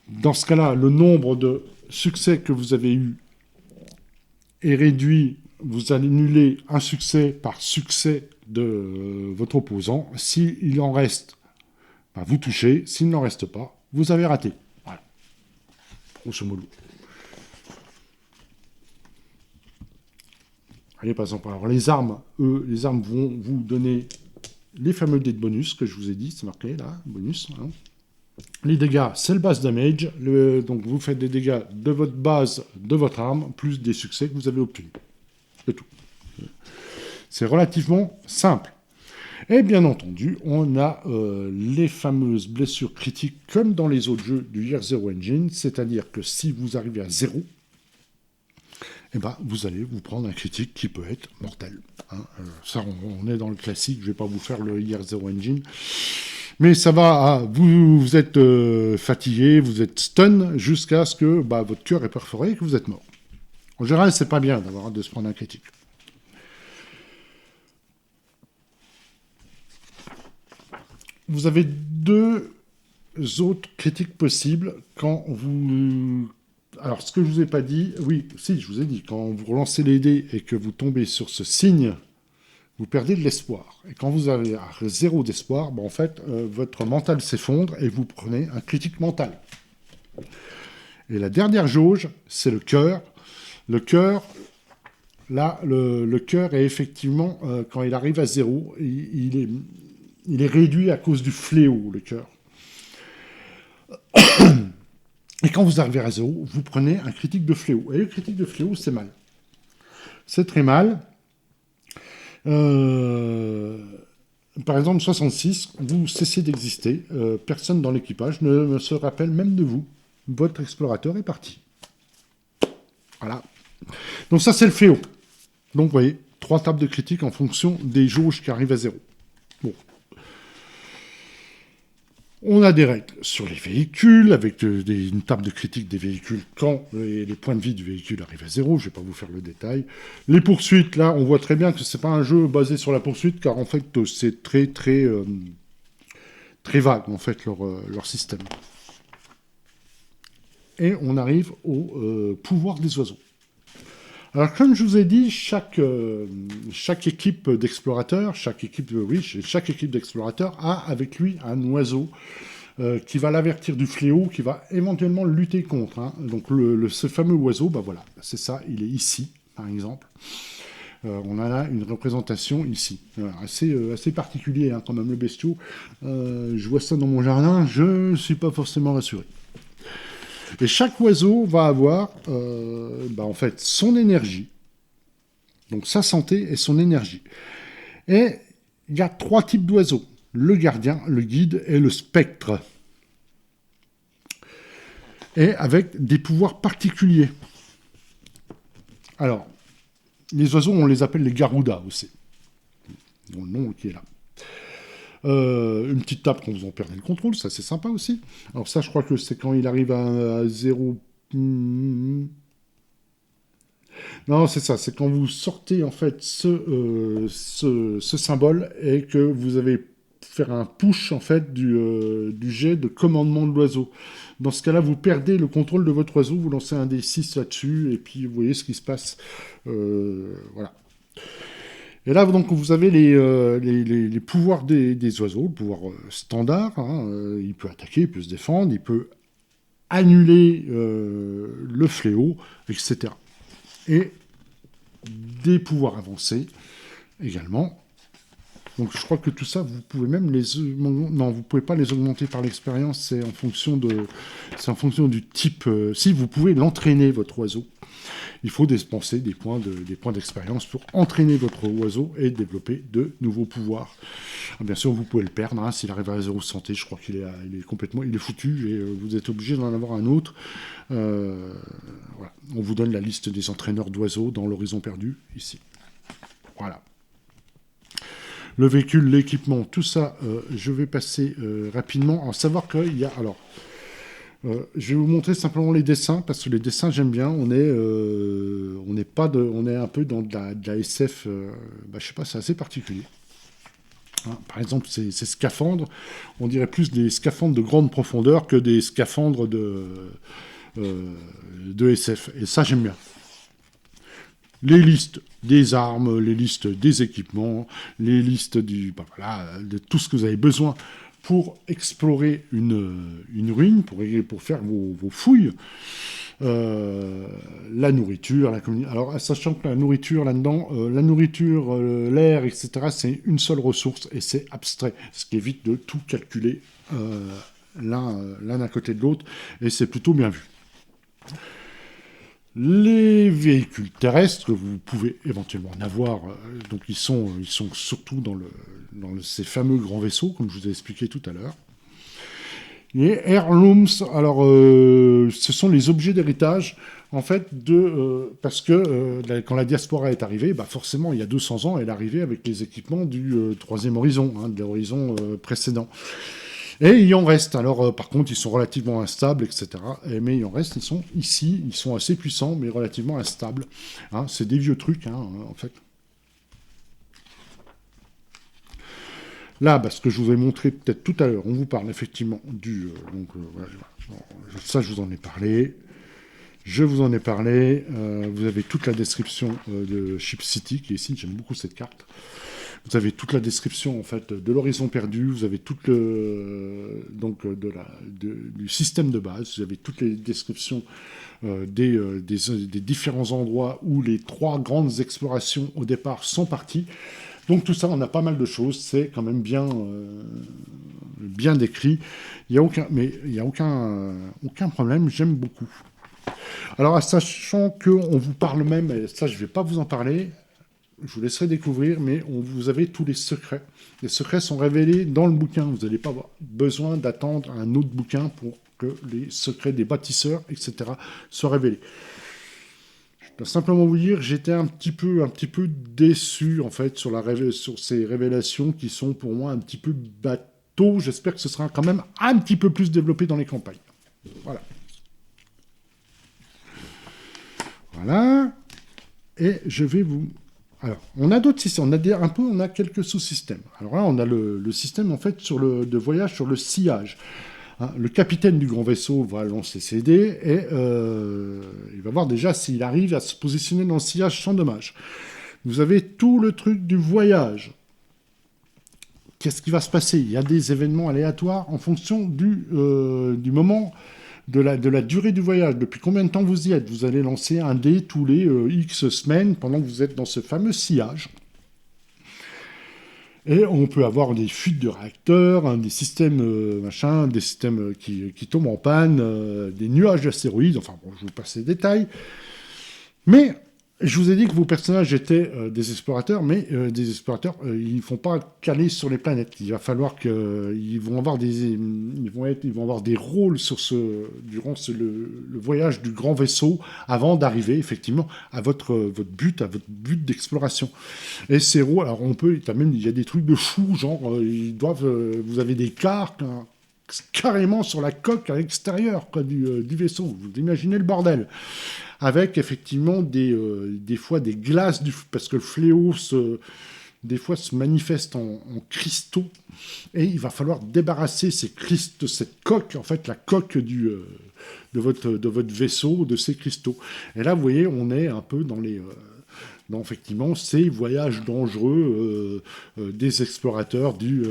Dans ce cas-là, le nombre de succès que vous avez eu est réduit. Vous annulez un succès par succès de votre opposant. S'il en reste, ben, vous touchez. S'il n'en reste pas, vous avez raté. Voilà. Grosso modo. Allez, par exemple, alors les armes, les armes vont vous donner les fameux dés de bonus que je vous ai dit, c'est marqué là, bonus. Hein. Les dégâts, c'est le base damage, donc vous faites des dégâts de votre base, de votre arme, plus des succès que vous avez obtenus. C'est tout. C'est relativement simple. Et bien entendu, on a les fameuses blessures critiques comme dans les autres jeux du Year Zero Engine, c'est-à-dire que si vous arrivez à 0, eh ben, vous allez vous prendre un critique qui peut être mortel. Hein. Ça, on est dans le classique, je ne vais pas vous faire le Year Zero Engine. Mais ça va, vous êtes fatigué, vous êtes stun, jusqu'à ce que votre cœur est perforé et que vous êtes mort. En général, c'est pas bien de se prendre un critique. Vous avez deux autres critiques possibles quand vous... Alors, ce que je vous ai pas dit, oui, si, je vous ai dit, quand vous relancez les dés et que vous tombez sur ce signe, vous perdez de l'espoir. Et quand vous avez 0 d'espoir, en fait, votre mental s'effondre et vous prenez un critique mental. Et la dernière jauge, c'est le cœur. Le cœur, là, le cœur est effectivement, quand il arrive à 0, il est réduit à cause du fléau, le cœur. Et quand vous arrivez à 0, vous prenez un critique de fléau. Et le critique de fléau, c'est mal. C'est très mal. Par exemple, 66, vous cessez d'exister. Personne dans l'équipage ne se rappelle même de vous. Votre explorateur est parti. Voilà. Donc ça, c'est le fléau. Donc, vous voyez, 3 tables de critique en fonction des jauges qui arrivent à 0. Bon. On a des règles sur les véhicules, avec une table de critique des véhicules quand les points de vie du véhicule arrivent à 0. Je ne vais pas vous faire le détail. Les poursuites, là, on voit très bien que ce n'est pas un jeu basé sur la poursuite, car en fait, c'est très, très, très vague, en fait, leur système. Et on arrive au pouvoir des oiseaux. Alors, comme je vous ai dit, chaque équipe d'explorateurs, chaque équipe d'explorateurs a avec lui un oiseau qui va l'avertir du fléau, qui va éventuellement lutter contre. Hein. Donc, ce fameux oiseau, voilà, c'est ça, il est ici, par exemple. On en a une représentation ici. Assez particulier, hein, quand même, le bestiau. Je vois ça dans mon jardin, je ne suis pas forcément rassuré. Et chaque oiseau va avoir, en fait, son énergie, donc sa santé et son énergie. Et il y a 3 types d'oiseaux, le gardien, le guide et le spectre. Et avec des pouvoirs particuliers. Alors, les oiseaux, on les appelle les garoudas aussi. Dont le nom qui est là. Une petite tape quand vous en perdez le contrôle, ça c'est sympa aussi. Alors ça, je crois que c'est quand il arrive à 0... Non, c'est ça, c'est quand vous sortez en fait ce symbole et que vous avez faire un push en fait du jet de commandement de l'oiseau. Dans ce cas-là, vous perdez le contrôle de votre oiseau, vous lancez un D6 là-dessus et puis vous voyez ce qui se passe. Voilà. Et là, donc, vous avez les pouvoirs des oiseaux, le pouvoir standard. Hein, il peut attaquer, il peut se défendre, il peut annuler le fléau, etc. Et des pouvoirs avancés également. Donc, je crois que tout ça, vous pouvez même non, vous pouvez pas les augmenter par l'expérience. C'est en fonction du type. Si vous pouvez l'entraîner, votre oiseau. Il faut dépenser des points d'expérience pour entraîner votre oiseau et développer de nouveaux pouvoirs. Bien sûr, vous pouvez le perdre. Hein, s'il arrive à 0 santé, je crois qu'il est foutu et vous êtes obligé d'en avoir un autre. Voilà. On vous donne la liste des entraîneurs d'oiseaux dans l'horizon perdu, ici. Voilà. Le véhicule, l'équipement, tout ça, je vais passer rapidement. À savoir qu'il y a... Alors, Je vais vous montrer simplement les dessins, parce que les dessins, j'aime bien. On n'est pas on est un peu dans de la SF, je sais pas, c'est assez particulier. Hein, par exemple, ces scaphandres, on dirait plus des scaphandres de grande profondeur que des scaphandres de SF. Et ça, j'aime bien. Les listes des armes, les listes des équipements, les listes de tout ce que vous avez besoin pour explorer une ruine, pour faire vos fouilles. La nourriture, alors sachant que la nourriture là-dedans, l'air, etc., c'est une seule ressource et c'est abstrait, ce qui évite de tout calculer l'un à côté de l'autre, et c'est plutôt bien vu. Les véhicules terrestres, vous pouvez éventuellement en avoir, donc ils sont surtout dans ces fameux grands vaisseaux, comme je vous ai expliqué tout à l'heure. Les heirlooms, alors ce sont les objets d'héritage, en fait, parce que quand la diaspora est arrivée, forcément, il y a 200 ans, elle est arrivée avec les équipements du troisième horizon, de l'horizon précédent. Et il en reste. Alors, par contre, ils sont relativement instables, etc. Mais il en reste, ils sont ici, ils sont assez puissants, mais relativement instables. Hein, c'est des vieux trucs, en fait. Là, ce que je vous ai montré peut-être tout à l'heure, on vous parle effectivement ça, je vous en ai parlé. Je vous en ai parlé. Vous avez toute la description de Ship City qui est ici. J'aime beaucoup cette carte. Vous avez toute la description en fait de l'horizon perdu. Vous avez du système de base. Vous avez toutes les descriptions des différents endroits où les 3 grandes explorations au départ sont parties. Donc tout ça, on a pas mal de choses. C'est quand même bien décrit. Il n'y a aucun problème. J'aime beaucoup. Alors, sachant qu'on vous parle même, et ça, je ne vais pas vous en parler. Je vous laisserai découvrir, mais vous avez tous les secrets. Les secrets sont révélés dans le bouquin. Vous n'allez pas avoir besoin d'attendre un autre bouquin pour que les secrets des bâtisseurs, etc., soient révélés. Je dois simplement vous dire, j'étais un petit peu déçu, en fait, sur ces révélations qui sont pour moi un petit peu bateau. J'espère que ce sera quand même un petit peu plus développé dans les campagnes. Voilà. Voilà. Et je vais vous... Alors, on a d'autres systèmes, on a quelques sous-systèmes. Alors là, on a le système, en fait, de voyage sur le sillage. Hein, le capitaine du grand vaisseau va lancer ses dés et il va voir déjà s'il arrive à se positionner dans le sillage sans dommage. Vous avez tout le truc du voyage. Qu'est-ce qui va se passer? Il y a des événements aléatoires en fonction du moment... De la durée du voyage, depuis combien de temps vous y êtes. Vous allez lancer un dé tous les X semaines pendant que vous êtes dans ce fameux sillage. Et on peut avoir des fuites de réacteurs, des systèmes des systèmes qui tombent en panne, des nuages d'astéroïdes, enfin bon, je vous passe les détails. Mais je vous ai dit que vos personnages étaient des explorateurs, mais des explorateurs, ils ne font pas caler sur les planètes. Il va falloir qu'ils vont avoir ils vont avoir des rôles durant le voyage du grand vaisseau avant d'arriver effectivement à votre but d'exploration. Et ces rôles, alors il y a des trucs de fou, genre vous avez des cartes carrément sur la coque à l'extérieur du vaisseau. Vous imaginez le bordel. Avec effectivement des fois des glaces, parce que le fléau des fois se manifeste en cristaux, et il va falloir débarrasser cette coque, en fait la coque de votre vaisseau, de ces cristaux. Et là, vous voyez, on est un peu dans effectivement ces voyages dangereux des explorateurs du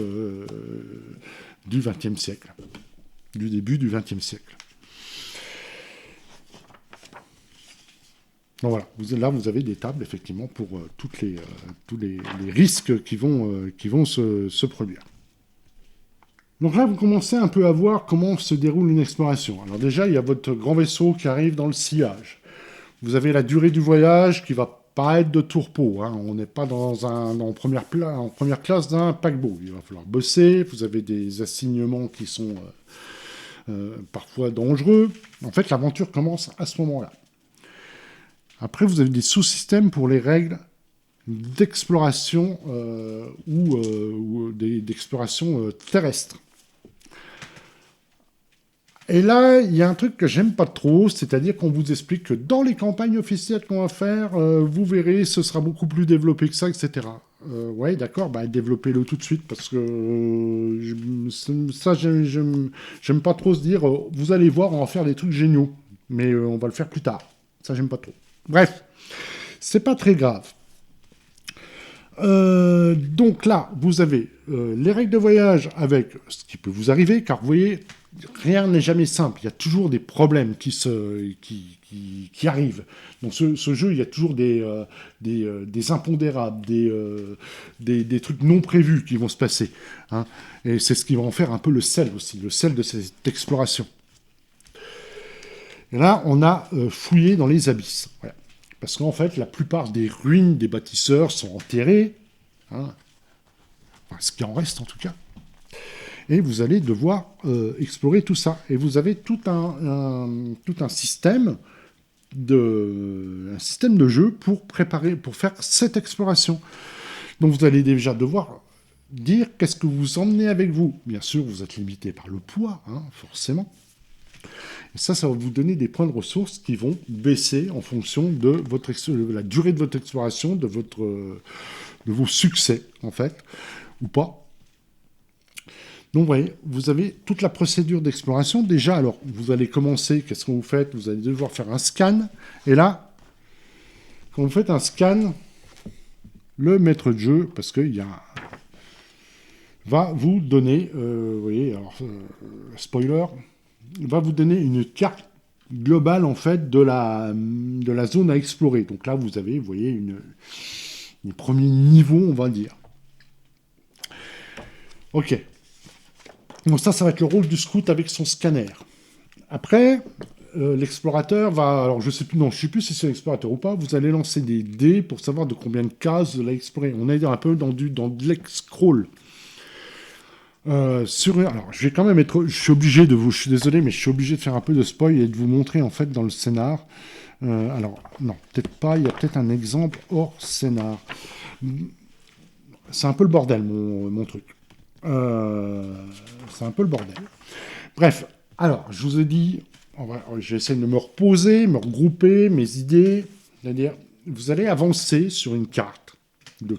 XXe siècle, du début du XXe siècle. Donc voilà, là vous avez des tables effectivement pour tous les risques qui vont se produire. Donc là vous commencez un peu à voir comment se déroule une exploration. Alors déjà il y a votre grand vaisseau qui arrive dans le sillage. Vous avez la durée du voyage qui va pas être de tourpeau. Hein. On n'est pas en première classe d'un paquebot. Il va falloir bosser. Vous avez des assignements qui sont parfois dangereux. En fait l'aventure commence à ce moment-là. Après, vous avez des sous-systèmes pour les règles d'exploration ou d'exploration terrestre. Et là, il y a un truc que j'aime pas trop, c'est-à-dire qu'on vous explique que dans les campagnes officielles qu'on va faire, vous verrez, ce sera beaucoup plus développé que ça, etc. Ouais, d'accord, bah développez-le tout de suite, parce que ça, j'aime pas trop se dire, vous allez voir, on va faire des trucs géniaux, mais on va le faire plus tard. Ça, j'aime pas trop. Bref, c'est pas très grave. Donc là, vous avez les règles de voyage avec ce qui peut vous arriver, car vous voyez, rien n'est jamais simple. Il y a toujours des problèmes qui arrivent. Dans ce jeu, il y a toujours des impondérables, des trucs non prévus qui vont se passer. Hein. Et c'est ce qui va en faire un peu le sel aussi, le sel de cette exploration. Et là, on a fouillé dans les abysses. Voilà. Parce qu'en fait, la plupart des ruines des bâtisseurs sont enterrées. Hein. Enfin, ce qui en reste en tout cas. Et vous allez devoir explorer tout ça. Et vous avez tout un système de jeu pour faire cette exploration. Donc vous allez déjà devoir dire qu'est-ce que vous emmenez avec vous. Bien sûr, vous êtes limité par le poids, hein, forcément. Et ça va vous donner des points de ressources qui vont baisser en fonction de la durée de votre exploration, de vos succès, en fait, ou pas. Donc, vous voyez, vous avez toute la procédure d'exploration. Déjà, alors, vous allez commencer, qu'est-ce que vous faites? Vous allez devoir faire un scan. Et là, quand vous faites un scan, le maître de jeu, parce qu'il y a va vous donner, vous voyez, alors, spoiler, va vous donner une carte globale, en fait, de la zone à explorer. Donc là, vous avez, vous voyez, les premiers niveaux, on va dire. Ok. Donc ça va être le rôle du scout avec son scanner. Après, l'explorateur va... Alors, je sais plus si c'est l'explorateur ou pas. Vous allez lancer des dés pour savoir de combien de cases vous allez explorer. On est un peu dans de l'ex-crawl. Alors, je vais quand même être... Je suis désolé, mais je suis obligé de faire un peu de spoil et de vous montrer, en fait, dans le scénar. Alors, non, peut-être pas. Il y a peut-être un exemple hors scénar. C'est un peu le bordel, mon truc. C'est un peu le bordel. Bref, alors, je vous ai dit, j'essaie de me reposer, me regrouper, mes idées. C'est-à-dire, vous allez avancer sur une carte de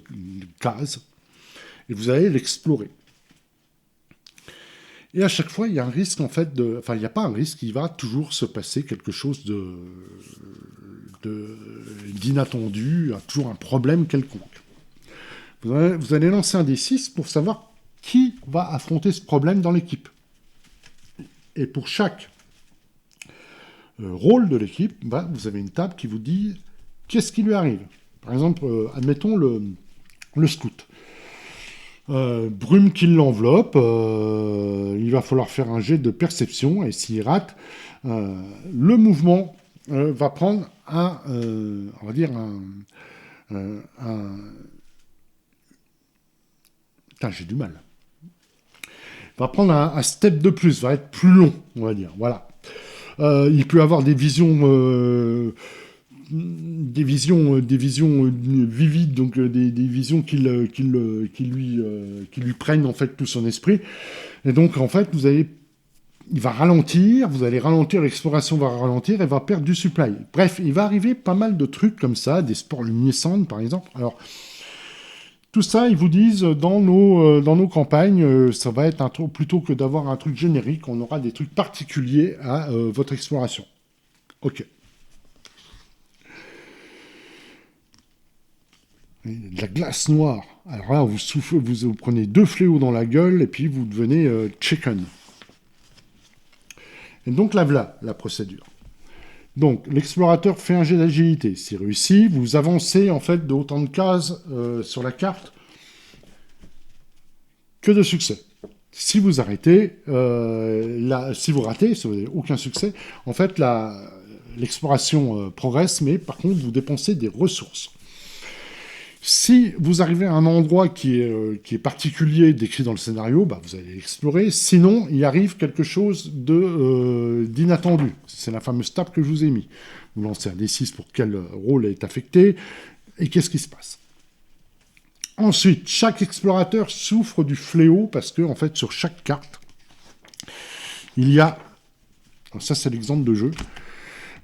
cases et vous allez l'explorer. Et à chaque fois, il y a un risque, en fait, enfin, il n'y a pas un risque, il va toujours se passer quelque chose d'inattendu, toujours un problème quelconque. Vous allez lancer un D6 pour savoir qui va affronter ce problème dans l'équipe. Et pour chaque rôle de l'équipe, vous avez une table qui vous dit qu'est-ce qui lui arrive. Par exemple, admettons le scout. Brume qui l'enveloppe, il va falloir faire un jet de perception, et s'il rate, le mouvement va prendre on va dire Putain, j'ai du mal. Va prendre un step de plus, va être plus long, on va dire. Voilà. Il peut avoir des visions vivides, donc des visions qui lui prennent en fait tout son esprit. Et donc en fait, il va ralentir, vous allez ralentir, l'exploration va ralentir et va perdre du supply. Bref, il va arriver pas mal de trucs comme ça, des sports luminescentes par exemple. Alors, tout ça, ils vous disent, dans nos campagnes, ça va être plutôt que d'avoir un truc générique, on aura des trucs particuliers à votre exploration. Ok. De la glace noire. Alors là, vous prenez 2 fléaux dans la gueule et puis vous devenez chicken. Et donc là, voilà la procédure. Donc, l'explorateur fait un jet d'agilité. S'il réussit, vous avancez en fait de autant de cases sur la carte que de succès. Si vous arrêtez, si vous ratez, si vous n'avez aucun succès, en fait, l'exploration progresse, mais par contre, vous dépensez des ressources. Si vous arrivez à un endroit qui est particulier, décrit dans le scénario, vous allez l'explorer. Sinon, il arrive quelque chose d'inattendu. C'est la fameuse table que je vous ai mis. Vous lancez un D6 pour quel rôle est affecté, et qu'est-ce qui se passe. Ensuite, chaque explorateur souffre du fléau, parce que, en fait, sur chaque carte, il y a Ça, c'est l'exemple de jeu.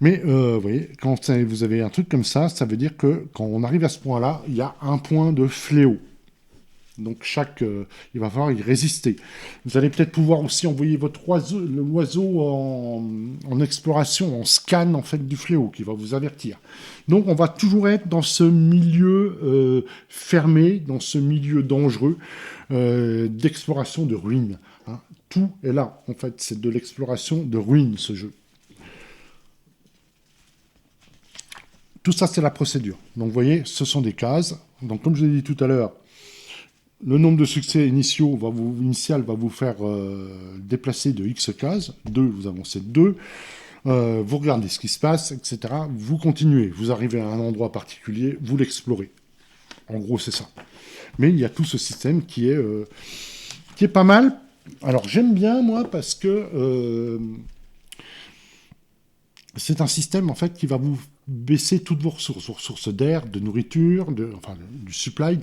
Mais vous voyez, quand vous avez un truc comme ça veut dire que quand on arrive à ce point-là, il y a un point de fléau. Donc il va falloir y résister. Vous allez peut-être pouvoir aussi envoyer l'oiseau en exploration, en scan en fait du fléau qui va vous avertir. Donc on va toujours être dans ce milieu fermé, dans ce milieu dangereux d'exploration de ruines. Hein. Tout est là, en fait, c'est de l'exploration de ruines ce jeu. Tout ça, c'est la procédure. Donc, vous voyez, ce sont des cases. Donc, comme je l'ai dit tout à l'heure, le nombre de succès initial va vous faire déplacer de X cases. 2, vous avancez de 2. Vous regardez ce qui se passe, etc. Vous continuez. Vous arrivez à un endroit particulier, vous l'explorez. En gros, c'est ça. Mais il y a tout ce système qui est pas mal. Alors, j'aime bien, moi, parce que c'est un système, en fait, qui va vous baisser toutes vos ressources d'air, de nourriture, du supply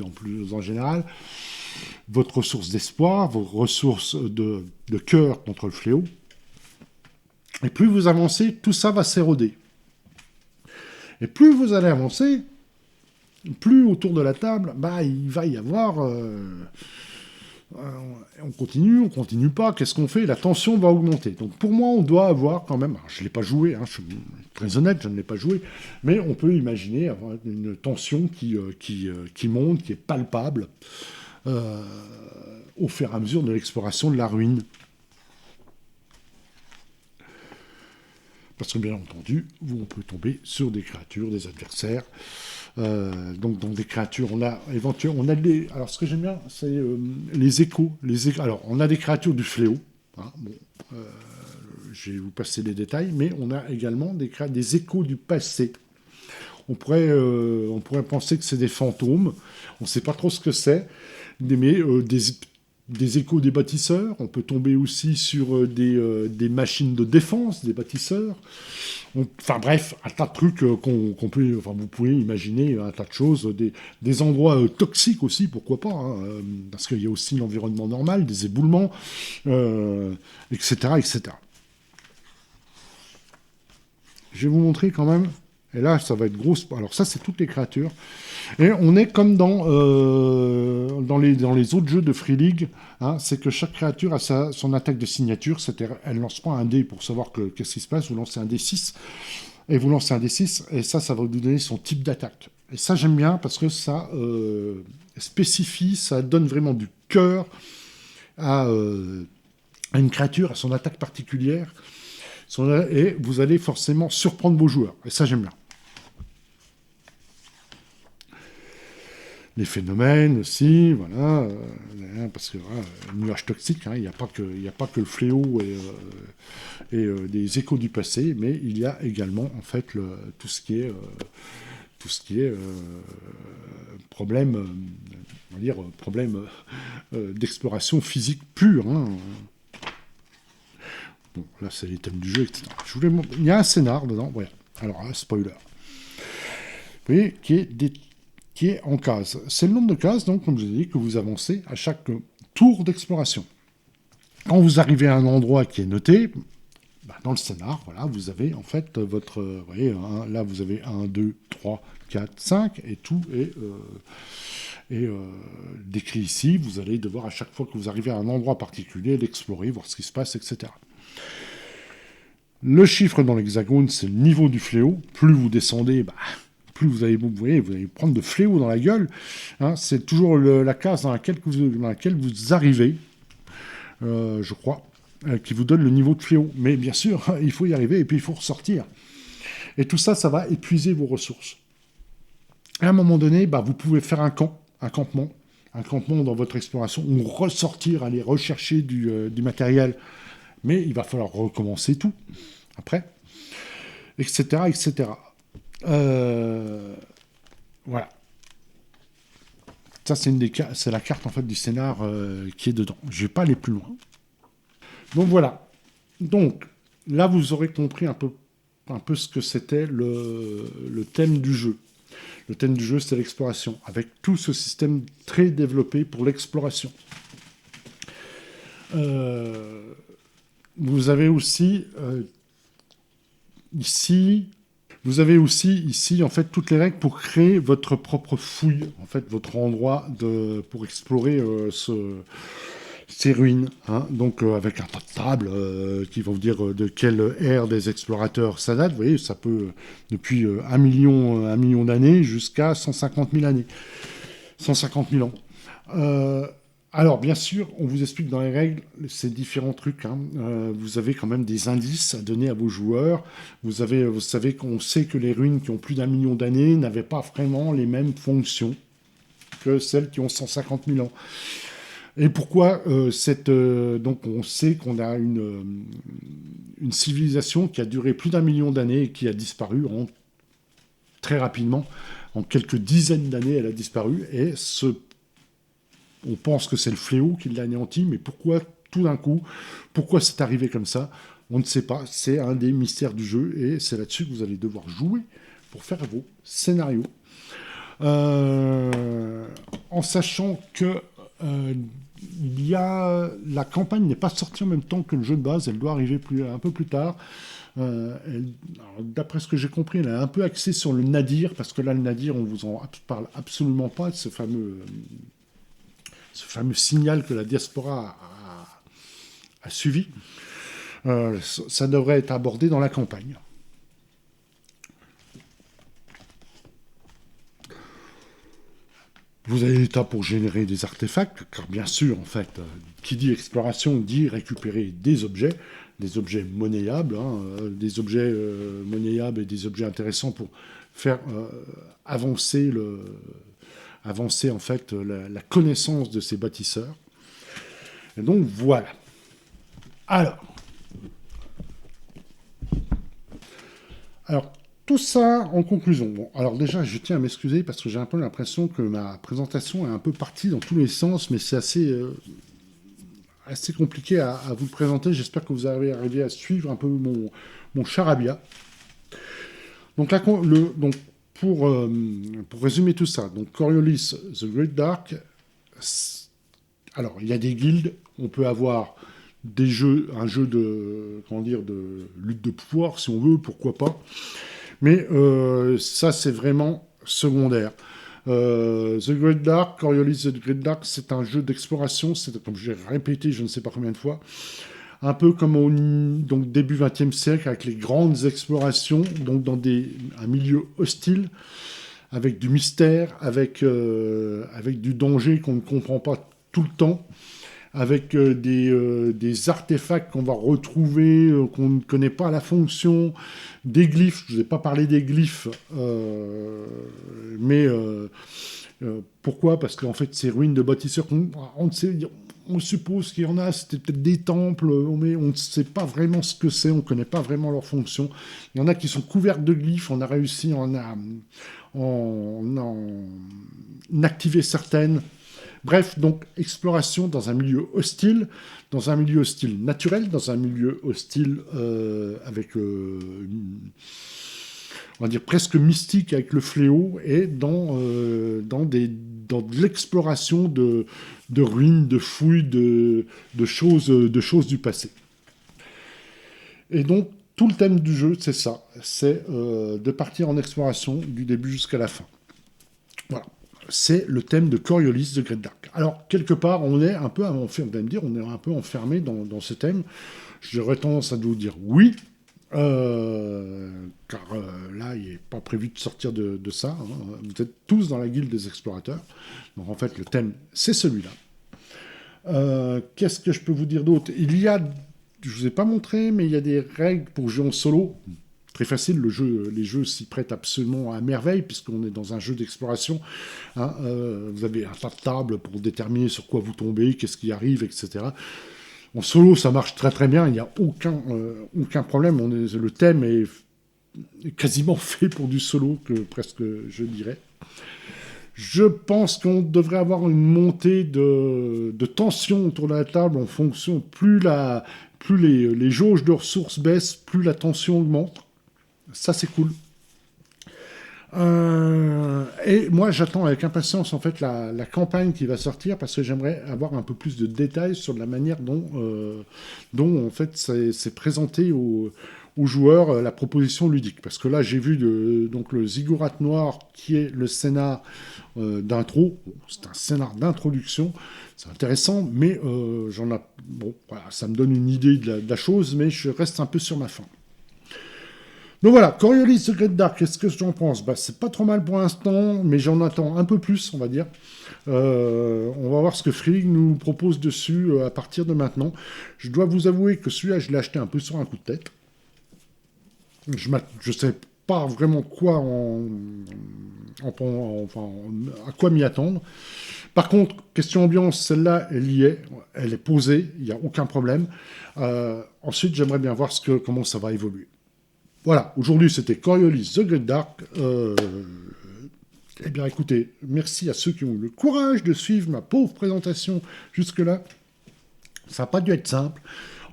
en général, votre ressource d'espoir, vos ressources de cœur contre le fléau. Et plus vous avancez, tout ça va s'éroder. Et plus vous allez avancer, plus autour de la table, il va y avoir... on continue pas, qu'est-ce qu'on fait? La tension va augmenter. Donc pour moi, on doit avoir quand même, je ne l'ai pas joué, je suis très honnête, je ne l'ai pas joué, mais on peut imaginer avoir une tension qui monte, qui est palpable, au fur et à mesure de l'exploration de la ruine. Parce que bien entendu, on peut tomber sur des créatures, des adversaires. Donc dans des créatures, alors ce que j'aime bien, c'est les échos. Alors on a des créatures du fléau. Hein, je vais vous passer les détails, mais on a également des échos du passé. On pourrait penser que c'est des fantômes. On ne sait pas trop ce que c'est, mais des échos des bâtisseurs. On peut tomber aussi sur des machines de défense des bâtisseurs. Bref, un tas de trucs qu'on peut... vous pouvez imaginer un tas de choses. Des endroits toxiques aussi, pourquoi pas. Parce qu'il y a aussi l'environnement normal, des éboulements, etc., etc. Je vais vous montrer quand même... Et là, ça va être gros. Alors ça, c'est toutes les créatures. Et on est comme dans les autres jeux de Free League. C'est que chaque créature a son attaque de signature. C'est-à-dire, elle ne lance pas un dé pour savoir qu'est-ce qui se passe. Vous lancez un D6. Et vous lancez un D6. Et ça va vous donner son type d'attaque. Et ça, j'aime bien parce que ça spécifie, ça donne vraiment du cœur à une créature, à son attaque particulière. Et vous allez forcément surprendre vos joueurs. Et ça, j'aime bien. Les phénomènes aussi, voilà, parce que nuage toxique, il n'y a pas que le fléau et des échos du passé, mais il y a également en fait tout ce qui est problème, problème d'exploration physique pure. Bon, là c'est les thèmes du jeu, etc. Il y a un scénar dedans, voilà. Alors spoiler. Vous voyez, qui est en cases. C'est le nombre de cases, donc, comme je vous ai dit, que vous avancez à chaque tour d'exploration. Quand vous arrivez à un endroit qui est noté, dans le scénar, voilà, vous avez en fait votre... vous voyez, là, vous avez 1, 2, 3, 4, 5, et tout est décrit ici. Vous allez devoir, à chaque fois que vous arrivez à un endroit particulier, l'explorer, voir ce qui se passe, etc. Le chiffre dans l'hexagone, c'est le niveau du fléau. Plus vous descendez, plus vous allez prendre de fléau dans la gueule. C'est toujours la case dans laquelle vous arrivez, je crois, qui vous donne le niveau de fléau. Mais bien sûr, il faut y arriver et puis il faut ressortir. Et tout ça, ça va épuiser vos ressources. À un moment donné, vous pouvez faire un campement dans votre exploration, ou ressortir, aller rechercher du matériel. Mais il va falloir recommencer tout après, etc., etc. Voilà. Ça, c'est la carte en fait du scénar qui est dedans. Je ne vais pas aller plus loin. Donc voilà. Donc là, vous aurez compris un peu ce que c'était le thème du jeu. Le thème du jeu, c'est l'exploration, avec tout ce système très développé pour l'exploration. Vous avez aussi ici, vous avez aussi ici en fait toutes les règles pour créer votre propre fouille, en fait votre endroit pour explorer ces ruines, hein. Donc avec un tas de tables qui vont vous dire de quelle ère des explorateurs ça date. Vous voyez, ça peut depuis 1 million d'années jusqu'à 150 000 années, 150 000 ans. Alors, bien sûr, on vous explique dans les règles ces différents trucs, hein. Vous avez quand même des indices à donner à vos joueurs. Vous savez qu'on sait que les ruines qui ont plus d'1 million d'années n'avaient pas vraiment les mêmes fonctions que celles qui ont 150 000 ans. Et pourquoi donc on sait qu'on a une civilisation qui a duré plus d'1 million d'années et qui a disparu très rapidement. En quelques dizaines d'années, elle a disparu. Et on pense que c'est le fléau qui l'a anéanti, mais pourquoi tout d'un coup, pourquoi c'est arrivé comme ça? On ne sait pas. C'est un des mystères du jeu et c'est là-dessus que vous allez devoir jouer pour faire vos scénarios. En sachant que la campagne n'est pas sortie en même temps que le jeu de base, elle doit arriver un peu plus tard. D'après ce que j'ai compris, elle est un peu axée sur le nadir, parce que là, le nadir, on vous en parle absolument pas de ce fameux signal que la diaspora a suivi. Ça devrait être abordé dans la campagne. Vous avez l'étape pour générer des artefacts, car bien sûr, en fait, qui dit exploration dit récupérer des objets monnayables, hein, des objets monnayables et des objets intéressants pour faire avancer en fait la connaissance de ces bâtisseurs. Et donc voilà. Alors tout ça en conclusion. Bon, alors déjà, je tiens à m'excuser parce que j'ai un peu l'impression que ma présentation est un peu partie dans tous les sens, mais c'est assez compliqué à vous le présenter. J'espère que vous allez arriver à suivre un peu mon charabia. Donc là, pour résumer tout ça, donc Coriolis, The Great Dark, alors il y a des guildes, on peut avoir un jeu de lutte de pouvoir si on veut, pourquoi pas. Mais ça, c'est vraiment secondaire. The Great Dark, Coriolis The Great Dark, c'est un jeu d'exploration, c'est comme j'ai répété je ne sais pas combien de fois, un peu comme au début XXe siècle, avec les grandes explorations, donc dans un milieu hostile, avec du mystère, avec du danger qu'on ne comprend pas tout le temps, avec des artefacts qu'on va retrouver, qu'on ne connaît pas la fonction, des glyphes. Je ne vous ai pas parlé des glyphes, mais pourquoi? Parce qu'en fait, ces ruines de bâtisseurs, on suppose qu'il y en a, c'était peut-être des temples, mais on ne sait pas vraiment ce que c'est, on ne connaît pas vraiment leur fonction. Il y en a qui sont couverts de glyphes, on a réussi à en activer certaines. Bref, donc, exploration dans un milieu hostile naturel, dans un milieu hostile avec, on va dire, presque mystique avec le fléau, et dans de l'exploration de ruines, de fouilles, de choses du passé. Et donc, tout le thème du jeu, c'est ça, c'est de partir en exploration du début jusqu'à la fin. Voilà. C'est le thème de Coriolis The Great Dark. Alors, quelque part, on est un peu enfermé dans ce thème. J'aurais tendance à vous dire oui, car là, il n'est pas prévu de sortir de ça. Hein. Vous êtes tous dans la guilde des explorateurs. Donc, en fait, le thème, c'est celui-là. Qu'est-ce que je peux vous dire d'autre? Je ne vous ai pas montré, mais il y a des règles pour jouer en solo. Très facile, les jeux s'y prêtent absolument à merveille, puisqu'on est dans un jeu d'exploration. Hein, vous avez un tas de tables pour déterminer sur quoi vous tombez, qu'est-ce qui arrive, etc. En solo, ça marche très très bien, il n'y a aucun problème. Le thème est quasiment fait pour du solo, presque, je dirais. Je pense qu'on devrait avoir une montée de tension autour de la table en fonction, plus les jauges de ressources baissent, plus la tension augmente. Ça, c'est cool. Et moi, j'attends avec impatience en fait la campagne qui va sortir, parce que j'aimerais avoir un peu plus de détails sur la manière dont en fait c'est présenté aux aux joueurs la proposition ludique. Parce que là, j'ai vu donc le Ziggurat Noir, qui est le scénar d'intro. Bon, c'est un scénar d'introduction, c'est intéressant, mais bon, voilà, ça me donne une idée de la chose, mais je reste un peu sur ma faim. Donc voilà, Coriolis The Great Dark, qu'est-ce que j'en pense? C'est pas trop mal pour l'instant, mais j'en attends un peu plus, on va dire. On va voir ce que Free nous propose dessus à partir de maintenant. Je dois vous avouer que celui-là, je l'ai acheté un peu sur un coup de tête. Je sais pas vraiment à quoi m'y attendre. Par contre, question ambiance, celle-là, elle est posée, il n'y a aucun problème. Ensuite, j'aimerais bien voir comment ça va évoluer. Voilà, aujourd'hui c'était Coriolis The Great Dark. Eh bien écoutez, merci à ceux qui ont eu le courage de suivre ma pauvre présentation jusque-là. Ça n'a pas dû être simple.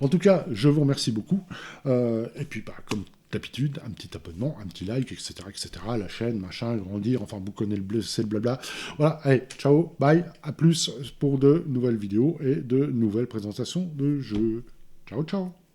En tout cas, je vous remercie beaucoup. Et puis, comme d'habitude, un petit abonnement, un petit like, etc., etc. La chaîne, machin, grandir, enfin, vous connaissez c'est le blabla. Voilà, allez, ciao, bye, à plus pour de nouvelles vidéos et de nouvelles présentations de jeux. Ciao, ciao.